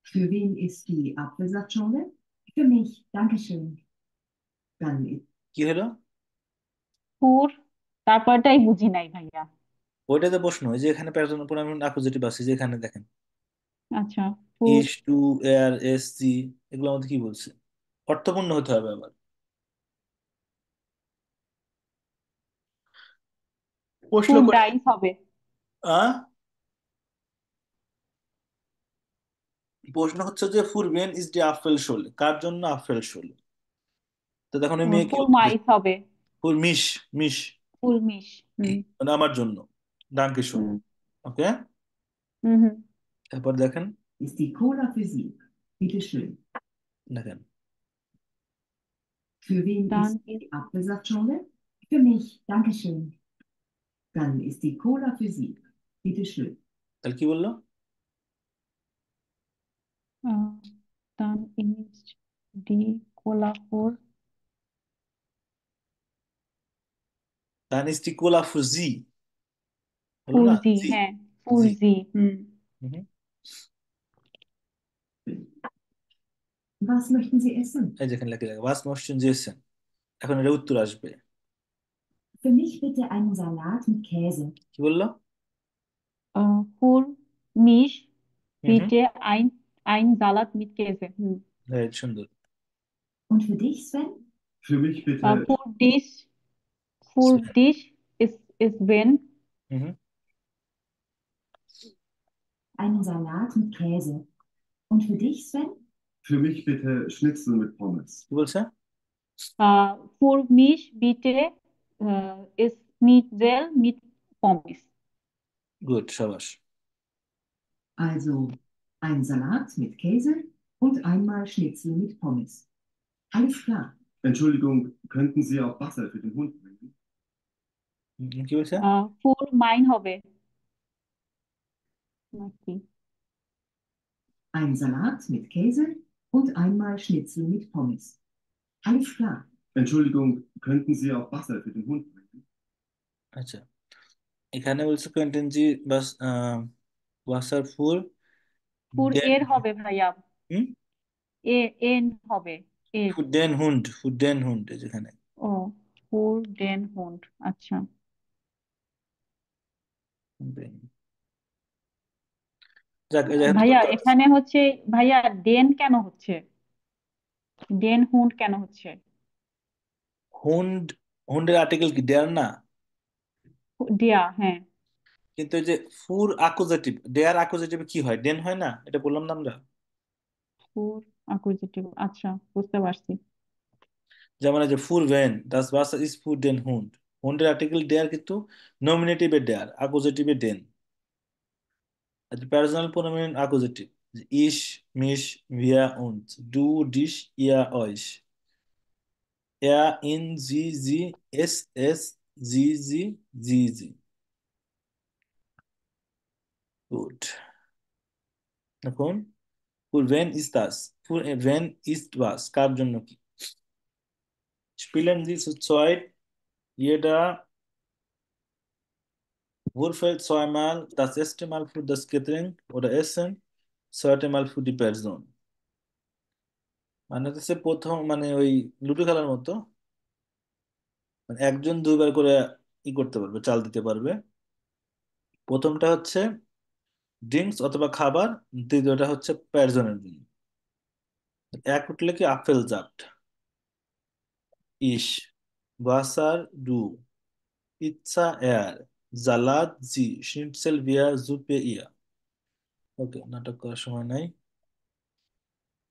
Für wen ist die Apfelsaftschorle? Für mich, Dankeschön. Dann ist কি হলো? পুর, তারপরটাই বুঝি নাই ভাইয়া। ওইটাতে প্রশ্ন, ওই যে এখানে পার্সোনাল প্রোনাউন অ্যাকুজেটিভ আছে, যে এখানে দেখেন আচ্ছা, পুর। ইস, টু, এয়ার, এস, সি, এগুলো আমাদের কি বলছে, অর্থপূর্ণ হতে হবে আবার। প্রশ্ন ফুড করে। ডাইস হবে। আহ প্রশ্ন হচ্ছে যে ফুর ভেন ইজ ডি আপেল শোলে, কার জন্য আপেল শোলে? তো তখন ওই মেয়ে কি ফুল উত্তর মাইস দিচ্ছে? হবে। ফুর মিশ, মিশ ফুল মিশ। হুম। মানে আমার জন্য। ডানকে শোন। হুম। ওকে, হুম। হুম। তারপর দেখেন, Ist die Cola für Sie? Bitte schön. দেখেন Für wen Dann ist ist die Apfelsaftschorle? Für mich, danke schön. Dann ist die Cola für Sie. Bitte schön. তাহলে কি বললো? äh, dann ist die Cola dann ist die Cola für Sie, হলো für না? Sie, জি, হ্যাঁ für G. Sie। Hmm. Hmm. Was möchten Sie essen? এই যেখানে লেখা লেখা was möchten Sie essen, এখন এটা উত্তর আসবে। Für mich bitte einen Salat mit Käse. কি বললো? für mich হুম হুম, bitte ein Salat mit Käse। হুম। রাইট, সুন্দর। Und für dich, Sven? Für mich bitte, Für dich ist wenn হুম হুম, Einen Salat mit Käse. Und für dich, Sven? für mich bitte Schnitzel mit Pommes. কি বলছে? für mich bitte ist Schnitzel mit Pommes। Good, সাবাস। Also ein Salat mit Käse und einmal Schnitzel mit Pommes. Alles klar. Entschuldigung, könnten Sie auch Wasser für den Hund bringen? কি বলছে? für mein হবে নাকি? Ein Salat mit Käse und einmal Schnitzel mit Pommes. Alles klar. Entschuldigung, könnten Sie auch Wasser für den Hund bringen? আচ্ছা, এখানে বলছে কোয়েন্টেনজি বাস ওয়াসার ফুল für ডেন। এর হবে ভাইয়া। হুম, এন হবে এর। ফুডেন হুন্ড, ফুডেন হুন্ড যেখানে। ও für den Hund। আচ্ছা যাক, এই যেখানে ভাইয়া উত্তর আছে। এখানে হচ্ছে, ভাইয়া ডেন কেন হচ্ছে, ডেন হুন্ড কেন হচ্ছে? হুন্ড, হুন্ডের আর্টিকেল কি ডেয়ার না? ডিয়া, হ্যাঁ। কিন্তু এই যে ফুর অ্যাকুজেটিভ, ডেয়ার অ্যাকুজেটিভ কি হয়? ডেন হয় না, এটা বললাম না আমরা। ফুর অ্যাকুজিটিভ, আচ্ছা বুঝতে পারছি। যেমন এই যে ফুর ভেন দাস বাস ইজ ফুর ডেন হুন্ড, হুন্ডের আর্টিকেল ডেয়ার কিন্তু নমিনেটিভে ডেয়ার, অ্যাকুজেটিভে ডেন। পার্সোনাল প্রোনাউন অ্যাকুজেটিভ, ইশ, মিশ, ভিয়া, উন্স, ডু, ডিশ, ইয়া, অইশ, এয়া, ইন, জি, জি, এস, এস, জি, জি, জি, জি। গুড। এখন ফুর ভেন ইজ দাস, ফুর ভেন ইজ বাস কার জন্য কি? Spielen Sie zu zweit jeder Würfel zweimal, das erste Mal für das Getränk oder Essen, zweite Mal für die Person। মানে হচ্ছে প্রথম মানে ওই লুডো খেলার মতো, মানে একজন দুইবার করে করতে পারবে, চাল দিতে পারবে। প্রথমটা হচ্ছে ড্রিঙ্কস অথবা খাবার, দ্বিতীয়টা হচ্ছে পার্সনের জন্য। এক উঠলে কি আপেল জাট, ইশ, ওয়াসার, ডু, পিৎজা, এয়ার, জালাদ, জি, শিনটসেল, বিয়ার, জুপে, ইয়া। ওকে, নাটক করার সময় নাই।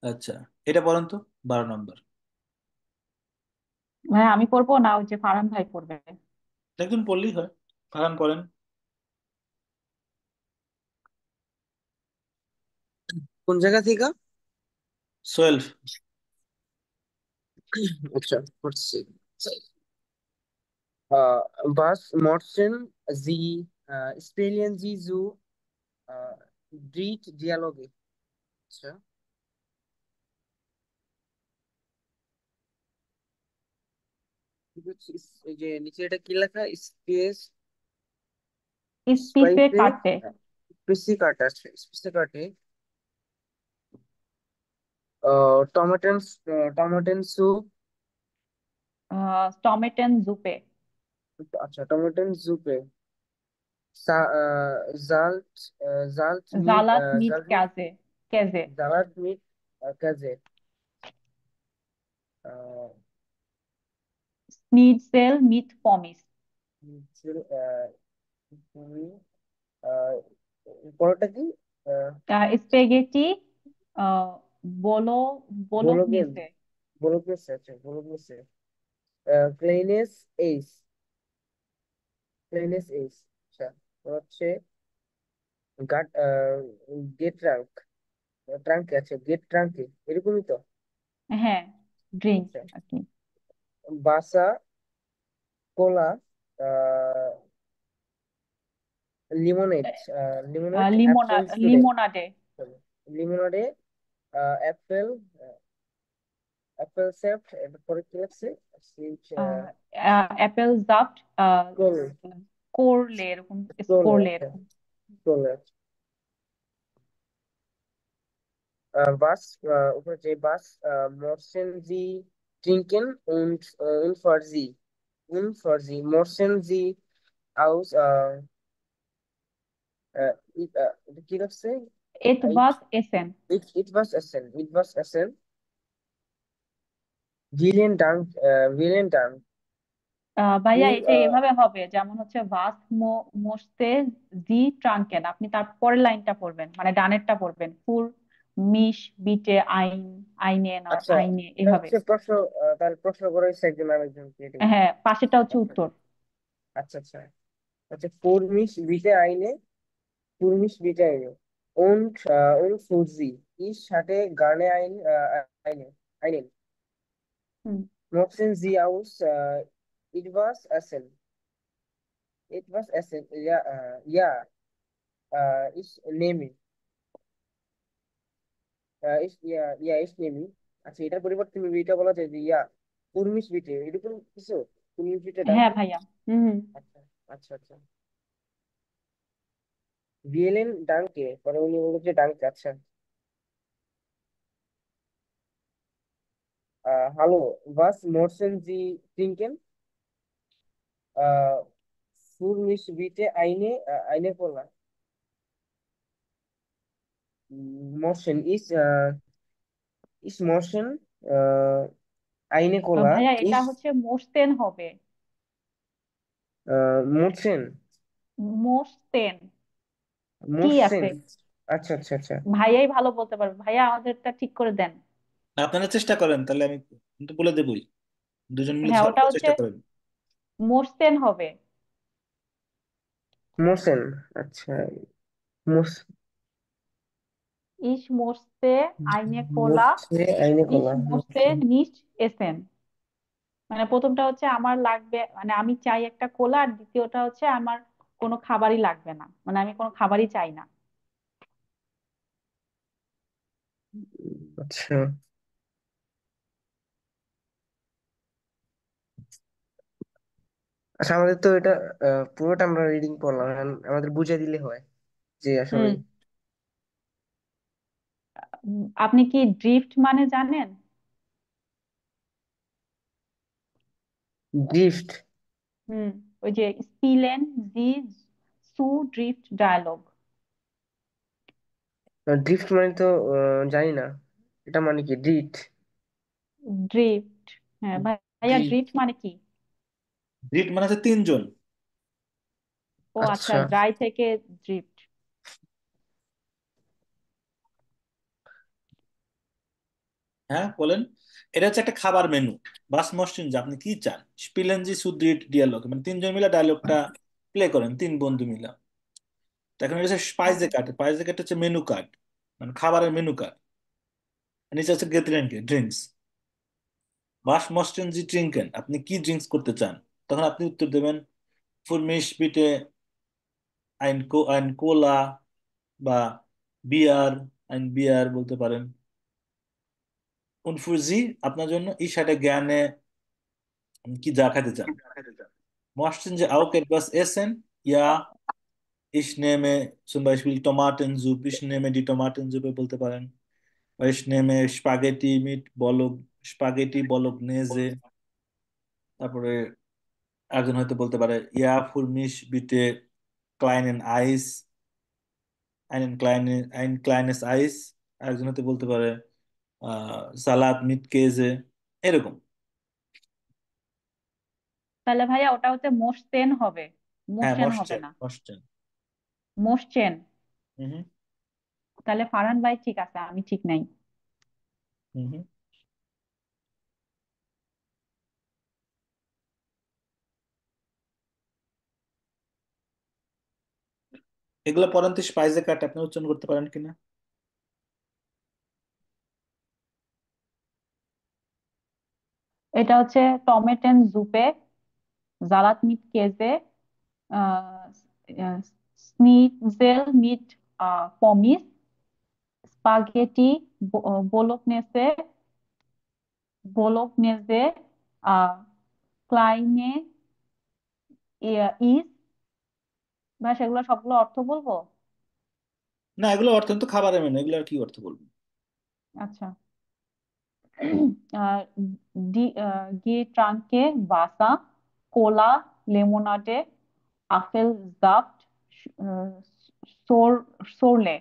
আচ্ছা, এটা বলেন তো, 12 নম্বর। ভাইয়া আমি পড়বো না, ওই যে ফারহান ভাই পড়বে। একজন পড়লেই হয়, ফারহান পড়েন। কোন জায়গা থেকে? 12। আচ্ছা, পড়ছি। Was möchten Sie spielen Sie so Dreht Dialoge? আচ্ছা, ঠিক আছে, এই যে নিচে এটা কি লেখা? স্পেস স্পিসে স্পাইসে কাটে। স্পেসি কাটা আছে, স্পেসে কাটে টমেটো টমেটো স্যুপ। টমেটেন জুপে। আচ্ছা, টমেটো স্যুপে জাল্ট জাল্ট মিট জালাদ মিট জাল্ট মিট কাজে কেজে। জালাদ মিট কাজে স্নিটজেল মিট পমিস। তুমি আহ পরোটা কি? আহ স্পেগেটি বলো বোলোগেজ, বলোগনিসে। বোলোগনেস, আচ্ছা বোলোগনেস। ক্লেইনেস এইস, ক্লেইনেস এইস। আচ্ছা, তো হচ্ছে গাট, গেট ট্রাঙ্ক, ট্রাঙ্কে আছে, গেট ট্রাঙ্কে, এরকমই তো। হ্যাঁ, ড্রিঙ্ক আচ্ছা, আর কি। বাসা, কোলা, লিমোনেড, লিমোনেড অ্যাপেল স্টুডেন্ট, লিমোনাডে। লিমোনেডে, অ্যাপেল, অ্যাপেল সেফট, এরপরে কি লাগছে? অ্যাপেল জাফট, স্ক্রোল, করলে এরকম, স্ক্রোল, করলে আচ্ছা এরকম। স্ক্রোল। Was, উপরে যে was, möchten Sie trinken und für Sie möchten Sie aus, এটা কি লাগছে? ইট it was এসেন। it was essen, it was essen, vielen Dank, vielen Dank ভাইয়া für, এটা এভাবে হবে, যেমন হচ্ছে ভাস মোস্তে জি ট্রাঙ্কেন, আপনি তার পরের লাইনটা পড়বেন, মানে ডানেরটা পড়বেন, ফুর মিশ বিটে আইন, আইনেন আর আচ্ছা, আইনে, এটা এভাবে। হচ্ছে প্রশ্ন, তাহলে প্রশ্ন করে হচ্ছে একজন আরেকজনকে এটা উত্তর। হ্যাঁ, পাশেরটা হচ্ছে আচ্ছা উত্তর। আচ্ছা আচ্ছা। আচ্ছা, für mich bitte eine, für mich bitte eine und für Sie, ich hatte gerne einen. হুম। Möchten Sie aus, etwas essen? Etwas essen? Ja, ja, ich nehme. Ich nehme. আচ্ছা, এটার পরিবর্তে তুমি এটা বলা যায় যে ইয়া, কুর্মিশ বিটে, এরকম কিছু, কুর্মিশ বিটে হ্যাঁ ডাকে। ভাইয়া। হুম। আচ্ছা আচ্ছা আচ্ছা। ভিয়েলেন ডাঙ্কে, পরে উনি বললো যে ডাঙ্কে। আচ্ছা, hello, was möchten Sie trinken? Äh, für mich bitte eine Cola. Motion ist Motion, eine Cola ভাইয়া এটা ist, হচ্ছে মোস্তেন হবে। Motion, মোস্তেন কি আছে? Motion। আচ্ছা আচ্ছা আচ্ছা। ভাইয়াই ভালো বলতে পারবে, ভাইয়া আমাদেরটা ঠিক করে দেন। আপনারা চেষ্টা করেন, তাহলে আমি কিন্তু বলে দেবই। দুজন মিলে হ্যাঁ, সলভ ওটা করার হচ্ছে চেষ্টা করেন। মোস্তেন হবে। Motion, আচ্ছা, মোস, Ich musste eine Cola, মোছে eine ich Cola, musste Motion। nicht essen। মানে প্রথমটা হচ্ছে আমার লাগবে, মানে আমি চাই একটা কোলা, আর দ্বিতীয়টা হচ্ছে আমার কোনো খাবারই লাগবে না, মানে আমি কোনো খাবারই চাই না। আচ্ছা আচ্ছা, আমাদের তো এটা পুরোটা আমরা রিডিং পড়লাম, এখন আমাদের বুঝিয়ে দিলে হয় যে আসলে হুম। আপনি কি ড্রিফট মানে জানেন? ড্রিফট। হুম। ওই যে স্পিলেন জি সু ড্রিফট ডায়ালগ। ড্রিফট মানে তো জানি না, এটা মানে কি ড্রিফট? ড্রিফট, হ্যাঁ ভাইয়া, ড্রিফট, ড্রিফট মানে কি? গ্রিড মানে হচ্ছে তিনজন। ও আচ্ছা, আচ্ছা। ড্রাই থেকে ড্রিফট। হ্যাঁ বলেন। এটা হচ্ছে একটা খাবার মেনু। বাস মসটিন যে আপনি কি চান, স্পিলেনজি সুদ্রিট ডিয়ালগ, মানে তিনজন মিলে ডায়লগটা প্লে করেন, তিন বন্ধু মিলে। তো এখন এটা হচ্ছে স্পাইজে কার্ড, স্পাইজে কার্ড হচ্ছে মেনু কার্ড, মানে খাবারের মেনু কার্ড। নিচে হচ্ছে গেতরেনকে ড্রিঙ্কস। বাস মসটিন জি ট্রিঙ্কেন, আপনি কি ড্রিঙ্কস করতে চান? তখন আপনি উত্তর দেবেন ফুরমিশ বিটে আইন কোলা, বা বিয়ার, আইন বিয়ার বলতে পারেন। উনফুজি, আপনার জন্য ইশাটে জ্ঞানে কি যা খাইতে চান। Möchten Sie auch etwas essen? Ja, ich nehme zum Beispiel Tomatensuppe. Ich nehme die Tomatensuppe বলতে পারেন। বা ich nehme Spaghetti mit Spaghetti Bolognese। তারপরে একজন হয়তো বলতে পারে Ja, für mich bitte kleinen Eis, ein kleines Eis। একজন হয়তো বলতে পারে সালাদ mit Käse, এরকম। তাহলে ভাইয়া ওটা হচ্ছে মোস্তেন হবে। হ্যাঁ, মোশচেন হবে মসচেন না, মসচেন। মোশচেন। হুম হুম তাহলে ফারহান ভাই ঠিক আছে, আমি ঠিক নাই। হুম হুম। এগুলো পড়েন তো, স্পাইসে কাট আপনি উচ্চারণ করতে পারেন কিনা? এটা হচ্ছে টমেটেন জুপে, জালাত মিট কেজে, স্নিটজেল মিট পমিস, স্পাগেটি বোলোগনেসে, বোলোগনেজে, ক্লাইনে ইস। বা সেগুলো সবগুলো অর্থ বলবো? না, এগুলো অর্থ তো খাবারের মেনু, এগুলো আর কি অর্থ বলবো? আচ্ছা। আহ, Getränke, Wasser, Cola, Limonade, Apfelsaft, আহ, Sorle।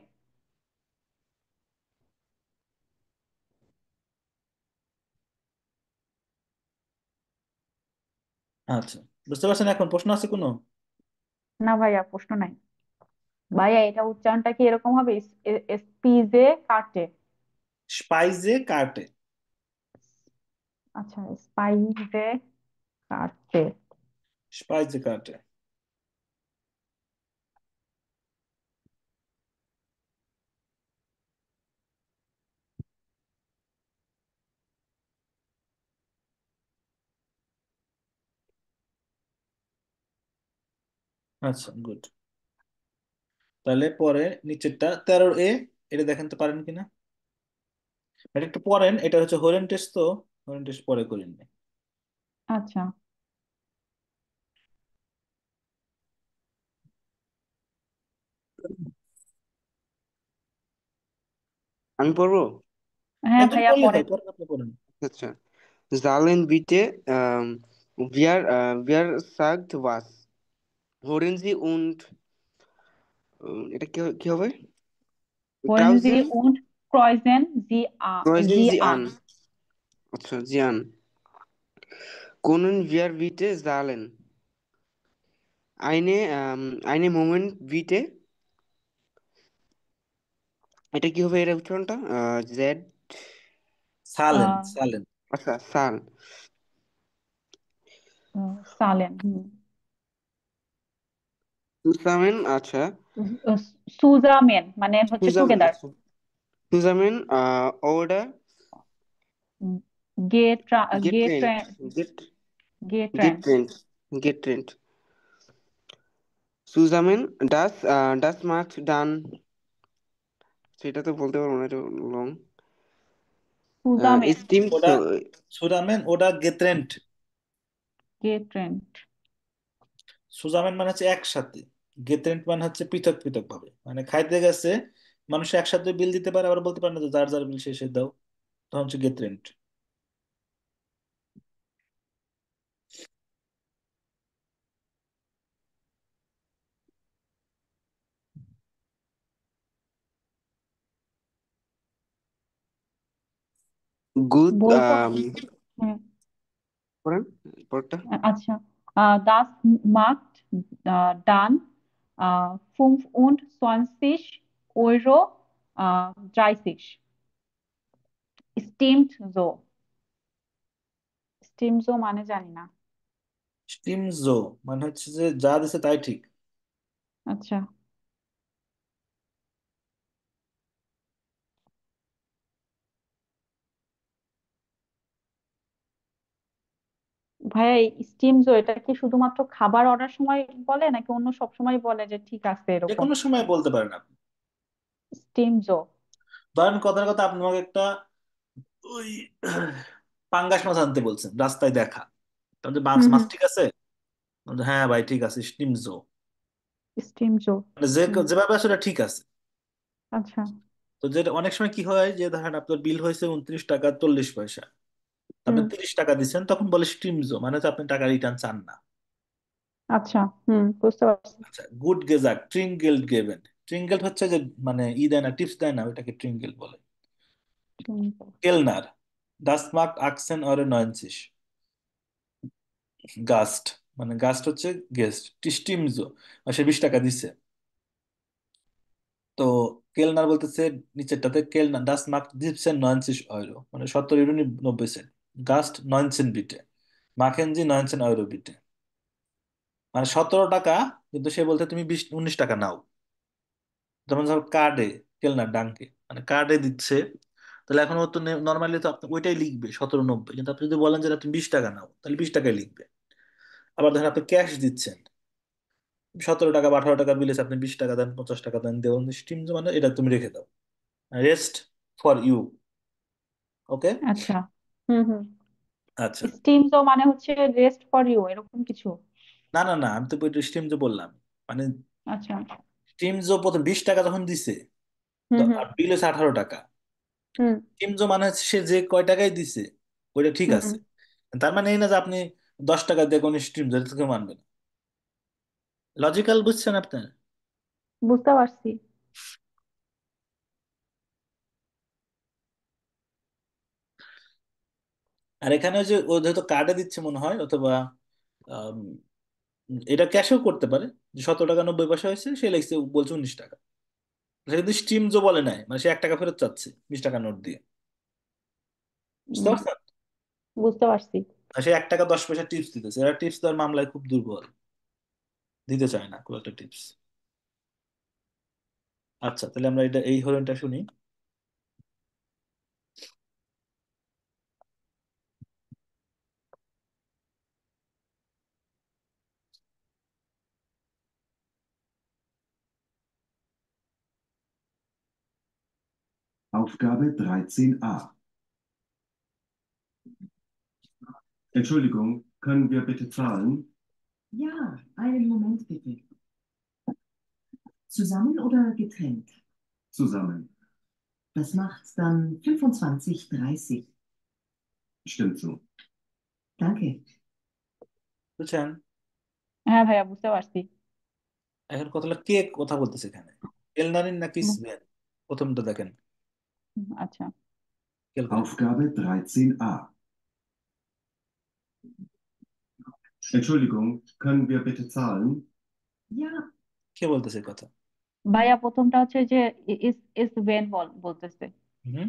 আচ্ছা, বুঝতে পারছেন? এখন প্রশ্ন আছে কোনো? না ভাইয়া, প্রশ্ন নাই। ভাইয়া এটা উচ্চারণটা কি এরকম হবে? স্পিজে কাটে। স্পাইসে কাটে। আচ্ছা, স্পাইজে কাটে। স্পাইসে কাটে। আচ্ছা, গুড। তাহলে পরে নিচেরটা 13 এ, এটা দেখেন তো পারেন কিনা। এটা একটু পড়েন, এটা হচ্ছে হোরেন টেস্ট, তো হোরেন টেস্ট পরে করেন। আচ্ছা। আমি পড়বো। হ্যাঁ একজন ভাইয়া পড়লে হয়, পড়েন। পরেন, আপনি পড়েন। আচ্ছা, Zahlen bitte, wer sagt was? Hören Sie und এটা কি কি হবে? Holen Draußen Sie und kreuzen kreuzen Sie Sie an। an. আচ্ছা, Sie an. Können wir bitte zahlen? Eine Moment bitte. এটা কি হবে, এর উচ্চারণটা? জেড। সালেন আহ, সালেন। আচ্ছা, সাল। সালেন। সুসামেন। আচ্ছা, সুজামেন মানে হচ্ছে সুজামেন। টুগেদার। আচ্ছা, সুজামেন order গে গে getrennt get গে Trent. getrennt getrennt zusammen, das macht dann, সেটা তো বলতে পারবো না, এটা লং। সুজামেন, স্টিমড ওটা সুরামেন, ওটা গেত্রেন্ট। গে ট্রেন্ট। সুজামেন মানে হচ্ছে একসাথে, গেত্রেন্ট মানে হচ্ছে পৃথক পৃথক ভাবে, মানে খাইতে গেছে মানুষ একসাথে বিল দিতে পারে, আবার বলতে পারে না যে যার যার বিল শেষে দাও, তখন হচ্ছে গেত্রেন্ট। গুড। বলবো? হ্যাঁ। করেন পরটা। আচ্ছা। Das macht dann 25 € 30। স্টিমড জো। স্টিম জো মানে জানি না। স্টিমজো মানে হচ্ছে যে যা দিছে তাই ঠিক। আচ্ছা ভাইয়া, স্টিম জো এটা কি শুধুমাত্র খাবার অর্ডার সময় বলে নাকি অন্য সব সময় বলে যে ঠিক আছে যে এরকম? কোনো সময় বলতে পারেন আপনি। স্টিম জো। ধরেন কথার কথা, আপনি আমাকে একটা ওই পাঙ্গাস মাছ আনতে বলছেন, রাস্তায় দেখা, তাহলে মাছ হুম মাছ হুম। ঠিক আছে? বলছে, হ্যাঁ ভাই ঠিক আছে, স্টিমজো। স্টিম জো। মানে যে হুম। যেভাবে আসলে ঠিক আছে। আচ্ছা। তো যেটা অনেক সময় কি হয়, যে ধরেন আপনার বিল হয়েছে 29 টাকা 40 পয়সা, আপনি হুম। 30 টাকা দিচ্ছেন, তখন বলে স্ট্রিমজো, মানে হচ্ছে আপনি টাকা রিটার্ন চান না। আচ্ছা। হুম, বুঝতে পারছি। আচ্ছা, গুড গেজাক ট্রিঙ্গেল গেভেন। ট্রিঙ্গেল হচ্ছে যে মানে ই দেয় না, টিপস দেয় না, ওইটাকে ট্রিঙ্গেল বলে। হুম। কেলনার, ডাস মার্ক আকসেন অরে 90 গাস্ট। মানে গাস্ট হচ্ছে গেস্ট, স্টিমজো সে 20 টাকা দিছে। তো কেলনার বলতেছে নিচেরটাতে, কেলনার das macht 17,90 Euro, মানে 17 ইউরো 90 সেন্ট। গাস্ট 19 বিটে, মাখেন জি 19 ইউরো বিটে, মানে 17 টাকা। কিন্তু সে বলতে তুমি 19 টাকা নাও। যেমন ধর কার্ডে, কেলনার ডাঙ্কে মানে কার্ডে দিচ্ছে, তাহলে এখন ও তো নর্মালি তো আপনি ওইটাই লিখবে 17,90, কিন্তু আপনি যদি বলেন যে না, তুমি 20 টাকা নাও, তাহলে 20 টাকায় লিখবে। আবার ধরেন আপনি ক্যাশ দিচ্ছেন, 17 টাকা বা 18 টাকা বিল এসে আপনি 20 টাকা দেন, 50 টাকা দেন, দেওয়ান স্টিম, মানে এটা তুমি রেখে দাও, রেস্ট ফর ইউ। ওকে। আচ্ছা। হুম হুম। আচ্ছা। স্টিম তো মানে হচ্ছে রেস্ট ফর ইউ এরকম কিছু? না না না, আমি তো স্টিম যে বললাম, মানে আচ্ছা। স্টিম যে প্রথম 20 টাকা যখন দিছে, হুম হুম আর বিল হচ্ছে 18 টাকা, হুম স্টিম যে মানে হচ্ছে সে যে কয় টাকায় দিছে ওইটা ঠিক হুম। আছে। তার মানে এই না যে আপনি 10 টাকা দিয়ে কোনো স্ট্রিম ধরে কেউ মানবে না। লজিক্যাল বুঝছেন আপনার? বুঝতে পারছি। আর এখানে ওই যে ও যেহেতু কার্ডে দিচ্ছে মনে হয়, অথবা আম, এটা ক্যাশেও করতে পারে, যে 17 টাকা 90 পয়সা হয়েছে, সে লিখছে বলছে 19 টাকা। সে কিন্তু স্টিম যে বলে নাই, মানে সে 1 টাকা ফেরত চাচ্ছে 20 টাকা নোট দিয়ে। বুঝতে উম, পারছেন? বুঝতে পারছি। আর সে 1 টাকা 10 পয়সা টিপস দিতেছে, এরা টিপস দেওয়ার মামলায় খুব দুর্বল, দিতে চায় না খুব একটা টিপস। আচ্ছা, তাহলে আমরা এটা এই হরনটা শুনি। Aufgabe 13a. Entschuldigung, können wir bitte zahlen? Ja, einen Moment bitte. Zusammen oder getrennt? Zusammen. Das macht dann 25,30. Stimmt so. Danke. বুঝছেন? হ্যাঁ ভাইয়া বুঝতে পারছি। এখন কথা হলো কে কথা বলতেছে এখানে, এলনারিন নাকি স্ভেন? প্রথমটা দেখেন, আচ্ছা। খেয়াল করেন। Aufgabe 13a. Entschuldigung, können wir bitte zahlen? Ja, কে বলতেছে এই কথা? ভাইয়া প্রথমটা হচ্ছে যে ইস ইস ভেন বলতেছে। হুম।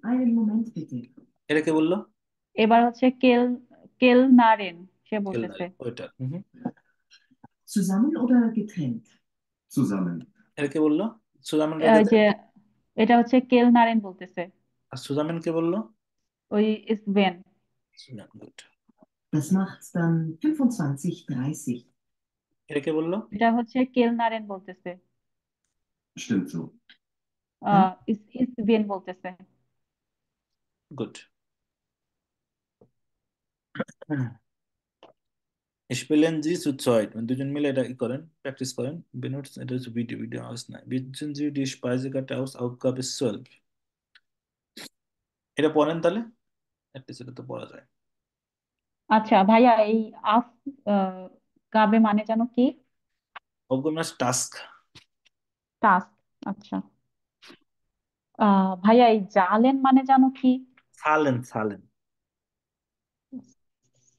einen Moment bitte. এটা কে বললো? এবার হচ্ছে কেল কেল নারেন সে বলতেছে। এলনারিন, ওইটা। হুম। Zusammen oder getrennt? Zusammen. এটা কে বললো? সুজামেনটা কে যে দেখেন তো। এটা হচ্ছে কেল নারেন বলতেছে। আর সুজামেন কে বললো? ওই ইস ভেন। সুজান, গুড। Das macht dann 25,30. এটা কে বললো? এটা হচ্ছে কেল নারেন বলতেছে। Stimmt so. ইস ইস ভেন বলতেছে। গুড। স্পেলেন জি সুচয়েড, মানে দুজন মিলে এটা ই করেন, প্র্যাকটিস করেন। বেনুটস, এটা হচ্ছে ভিডিও, ভিডিও আওয়াজ নাই। বিটজেন জি ডি স্পাইসিকাটা আউস আউটগাবে 12। এটা পড়েন তাহলে, অ্যাটলিস্ট এটা তো পড়া যায়। আচ্ছা ভাইয়া এই আফ আহ, গাবে মানে জানো কি? Organize task. টাস্ক। আচ্ছা। ভাইয়া এই জালেন মানে জানো কি? সালেন, সালেন।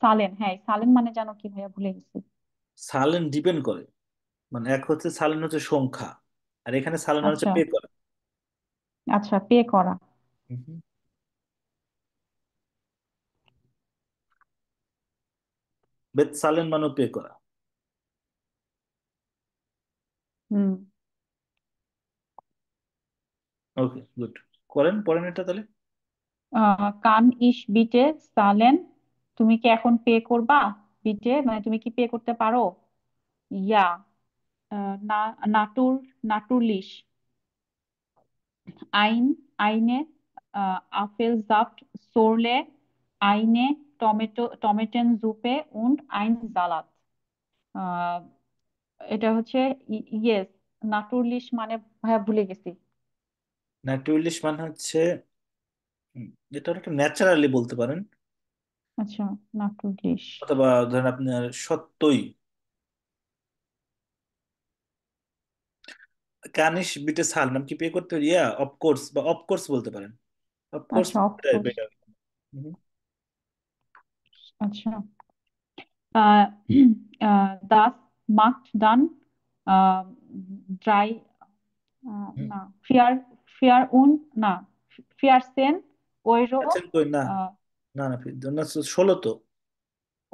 সালেন, হ্যাঁ এই সালেন মানে জানো কি ভাইয়া, ভুলে গেছি। সালেন ডিপেন্ড করে, মানে এক হচ্ছে সালেন হচ্ছে সংখ্যা, আর এখানে সালেন মানে হচ্ছে আচ্ছা। পে করা। আচ্ছা, পে করা। হুম। বেত সালেন মানে পে করা। হুম। ওকে, গুড। করেন, পড়েন এটা তাহলে। কান ইস বিটে সালেন, তুমি কি এখন পে করবা? বিটে মানে তুমি কি পে করতে পারো? ইয়া না, নাটুর নাটুরলিশ আইন আইনে আপেল জাফট সোরলে আইনে টমেটেন জুপে উন্ড আইন জালাত। আহ, এটা হচ্ছে ইয়েস, নাটুরলিশ মানে ভাইয়া ভুলে গেছি। ন্যাচুরালিস্ট মানে হচ্ছে উম, এটা একটা ন্যাচারালি বলতে পারেন, আচ্ছা, নাটুরলিশ। অথবা ধরেন আপনার সত্যই। কানিশ বিটে সাল মানে কি পে করতে পারি, ইয়া অফকোর্স, বা অফকোর্স বলতে পারেন। অফকোর্স আচ্ছা, এটাই অফকোর্স। বেটার। আচ্ছা। äh, das macht dann äh, drei, হুম, na, vier und, na, 14 Euro, আছেন কই না, äh, না না, না 16 তো,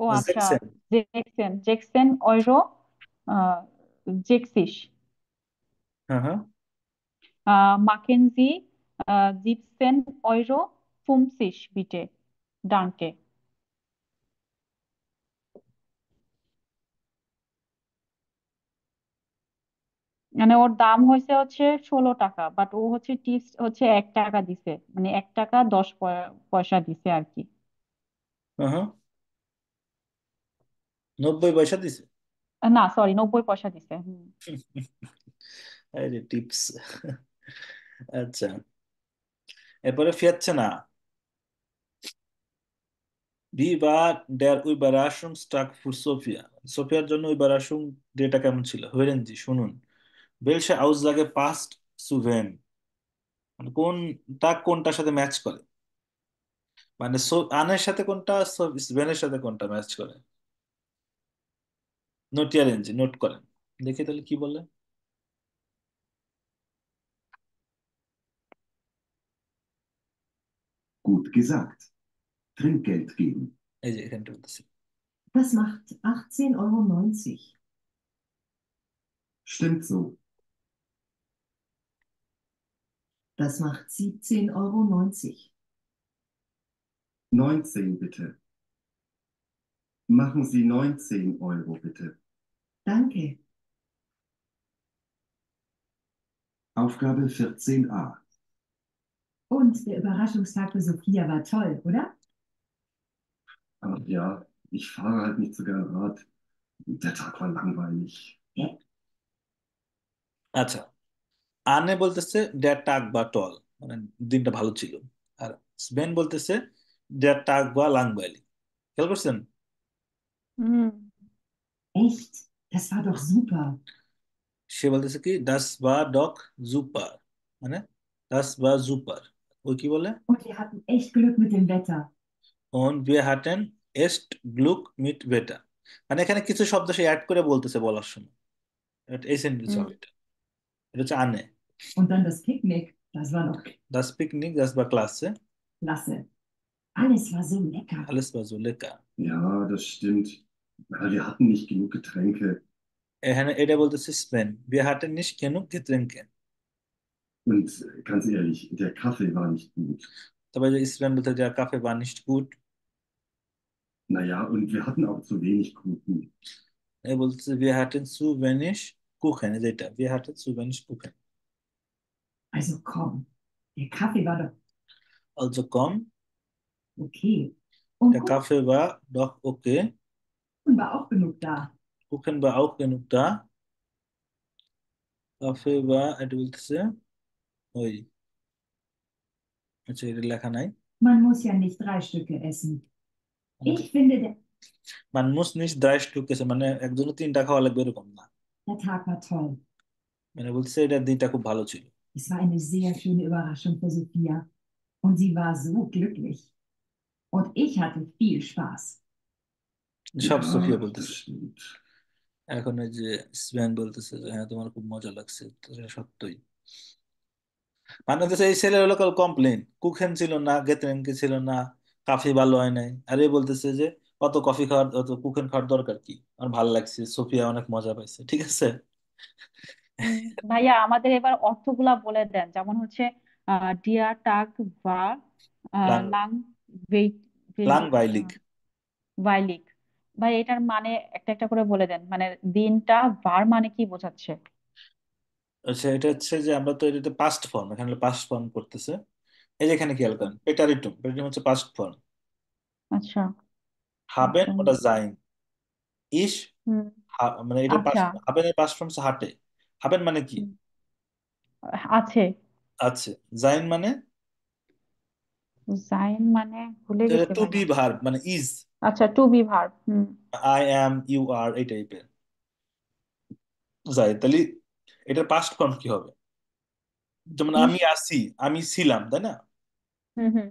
oh, আচ্ছা, দেখছেন। 16 Euro, äh, 60. হ্যাঁ হ্যাঁ, Machen Sie 17,50 Euro, bitte. Danke. মানে ওর দাম হয়েছে হচ্ছে 16 টাকা, বাট ও হচ্ছে টিপস হচ্ছে 1 টাকা দিছে, মানে 1 টাকা 10 পয়সা দিছে আর কি। হ্যাঁ হ্যাঁ, 90 পয়সা দিছে। না, সরি, 90 পয়সা দিছে। আরে টিপস। আচ্ছা, এরপরে ফিয়াচ্ছে না। ভি বা ডের উইবারাশুম স্টাক ফুর সোফিয়া, সোফিয়ার জন্য উইবারাশুম ডেটা কেমন ছিল, হইরেন জি শুনুন। বেলসে আউজলাগে পাস্ট সুভেন, মানে কোনটা কোনটার সাথে ম্যাচ করে, মানে আনের সাথে কোনটা, ভেনের সাথে কোনটা ম্যাচ করে। নোটিয়ারেন জি, নোট করেন, দেখি তাহলে কি বলে। Gut gesagt. Trinkgeld geben. এই যে এখানটা বলতেছি। Das macht 18,90 Euro. Stimmt so. Das macht 17,90 Euro. 19 bitte. Machen Sie 19 Euro bitte. Danke. Aufgabe 14a. Und der Überraschungstag für Sophia war toll, oder? Ach ja, ich fahre halt nicht so gern Rad. Der Tag war langweilig. Ja. আচ্ছা, আনে বলতেছে ডের টাক বা টল, মানে দিনটা ভালো ছিল। আর স্পেন বলতেছে ডের টাক বা লাংবাইলি, খেয়াল করছেন? হুম। Echt? Das war doch super. সে বলতেছে কি ডাস বা ডক জুপার, মানে ডাস বা জুপার। ওই কি বলে, Und wir hatten echt Glück mit dem Wetter. On wir hatten echt Glück mit Wetter, মানে এখানে কিছু শব্দ সে অ্যাড করে বলতেছে বলার সময়। এই সেন্টেন্স হুম। হবে এটা, এটা হচ্ছে আনে। Und dann das Picknick. Das war doch Das picnic, Das বা ক্লাসে, klasse. Alles war so lecker. alles war so lecker। Ja, das stimmt. Aber wir hatten nicht genug Getränke. এখানে এটা বলতেছে Spain, wir hatten nicht genug Getränke। Und ganz ehrlich, der Kaffee war nicht gut. তবে যে Spain বলতে der Kaffee war nicht gut। Naja, und wir hatten auch zu wenig Kuchen. এ বলতেছে wir hatten zu wenig Kuchen, যেটা wir hatten zu wenig Kuchen। Also komm, der Kaffee war doch Also komm, okay. Und der Kaffee war doch okay, Kuchen war auch genug da. Kuchen war auch genug da, Kaffee war, এটা বলতেছে ওই, আচ্ছা এটা লেখা নাই। Man muss ja nicht 3 Stücke essen. Ich finde, man muss nicht 3 Stück essen, মানে একজনের 3টা খাওয়া লাগবে এরকম না, der Tag war toll. মানে বলতেছে এটা দিনটা খুব ভালো ছিল। Es war eine sehr schöne Überraschung für Sophia. Und sie war so glücklich. Und ich hatte viel Spaß. সব Ja, সোফিয়া das বলতেছে। stimmt. এখন এই যে স্পেন বলতেছে যে হ্যাঁ তোমার খুব মজা লাগছে, তো সেটা সত্যই। মানে হচ্ছে এই ছেলের হলো কমপ্লেন, কুখেন ছিল না, গেতরেনকে ছিল না, কফি ভালো হয় নাই, আর এ বলতেছে যে অত কফি খাওয়ার, অত কুখেন খাওয়ার দরকার কি, আমার ভালো লাগছে, সোফিয়া অনেক মজা পাইছে, ঠিক আছে। হুম, ভাইয়া আমাদের এবার অর্থগুলা বলে দেন, যেমন হচ্ছে ডিয়া টাক বা লাং, লাং লাং বাইলিক। ভাইলিক। ভাই এটার মানে একটা একটা করে বলে দেন, মানে দিনটা ভার মানে কি বোঝাচ্ছে? আচ্ছা, এটা হচ্ছে যে আমরা তো এটাতে পাস্ট ফর্ম, এখানে পাস্ট ফর্ম করতেছে। এই যে এখানে খেয়াল করেন পেটারিটুম, পেটারিটুম হচ্ছে পাস্ট ফর্ম। আচ্ছা, হাবেন একদম। ওটা জাইন, ইস, হুম। মানে এটা আচ্ছা। পাস্ট, হাবেনের পাস্ট ফর্ম হচ্ছে হাটে। হাবেন মানে কি, হুম, আছে। আছে। জাইন মানে জাইন মানে ভুলে গেছি টু বি ভাইয়া। ভার্ব, মানে ইজ, আচ্ছা, টু বি ভার্ব। হুম। আই অ্যাম, ইউ আর, এই টাইপের। যাই তাহলে এটার পাস্ট ফর্ম কি হবে, যেমন ইস। আমি আছি, আমি ছিলাম, তাই না? হুম হুম।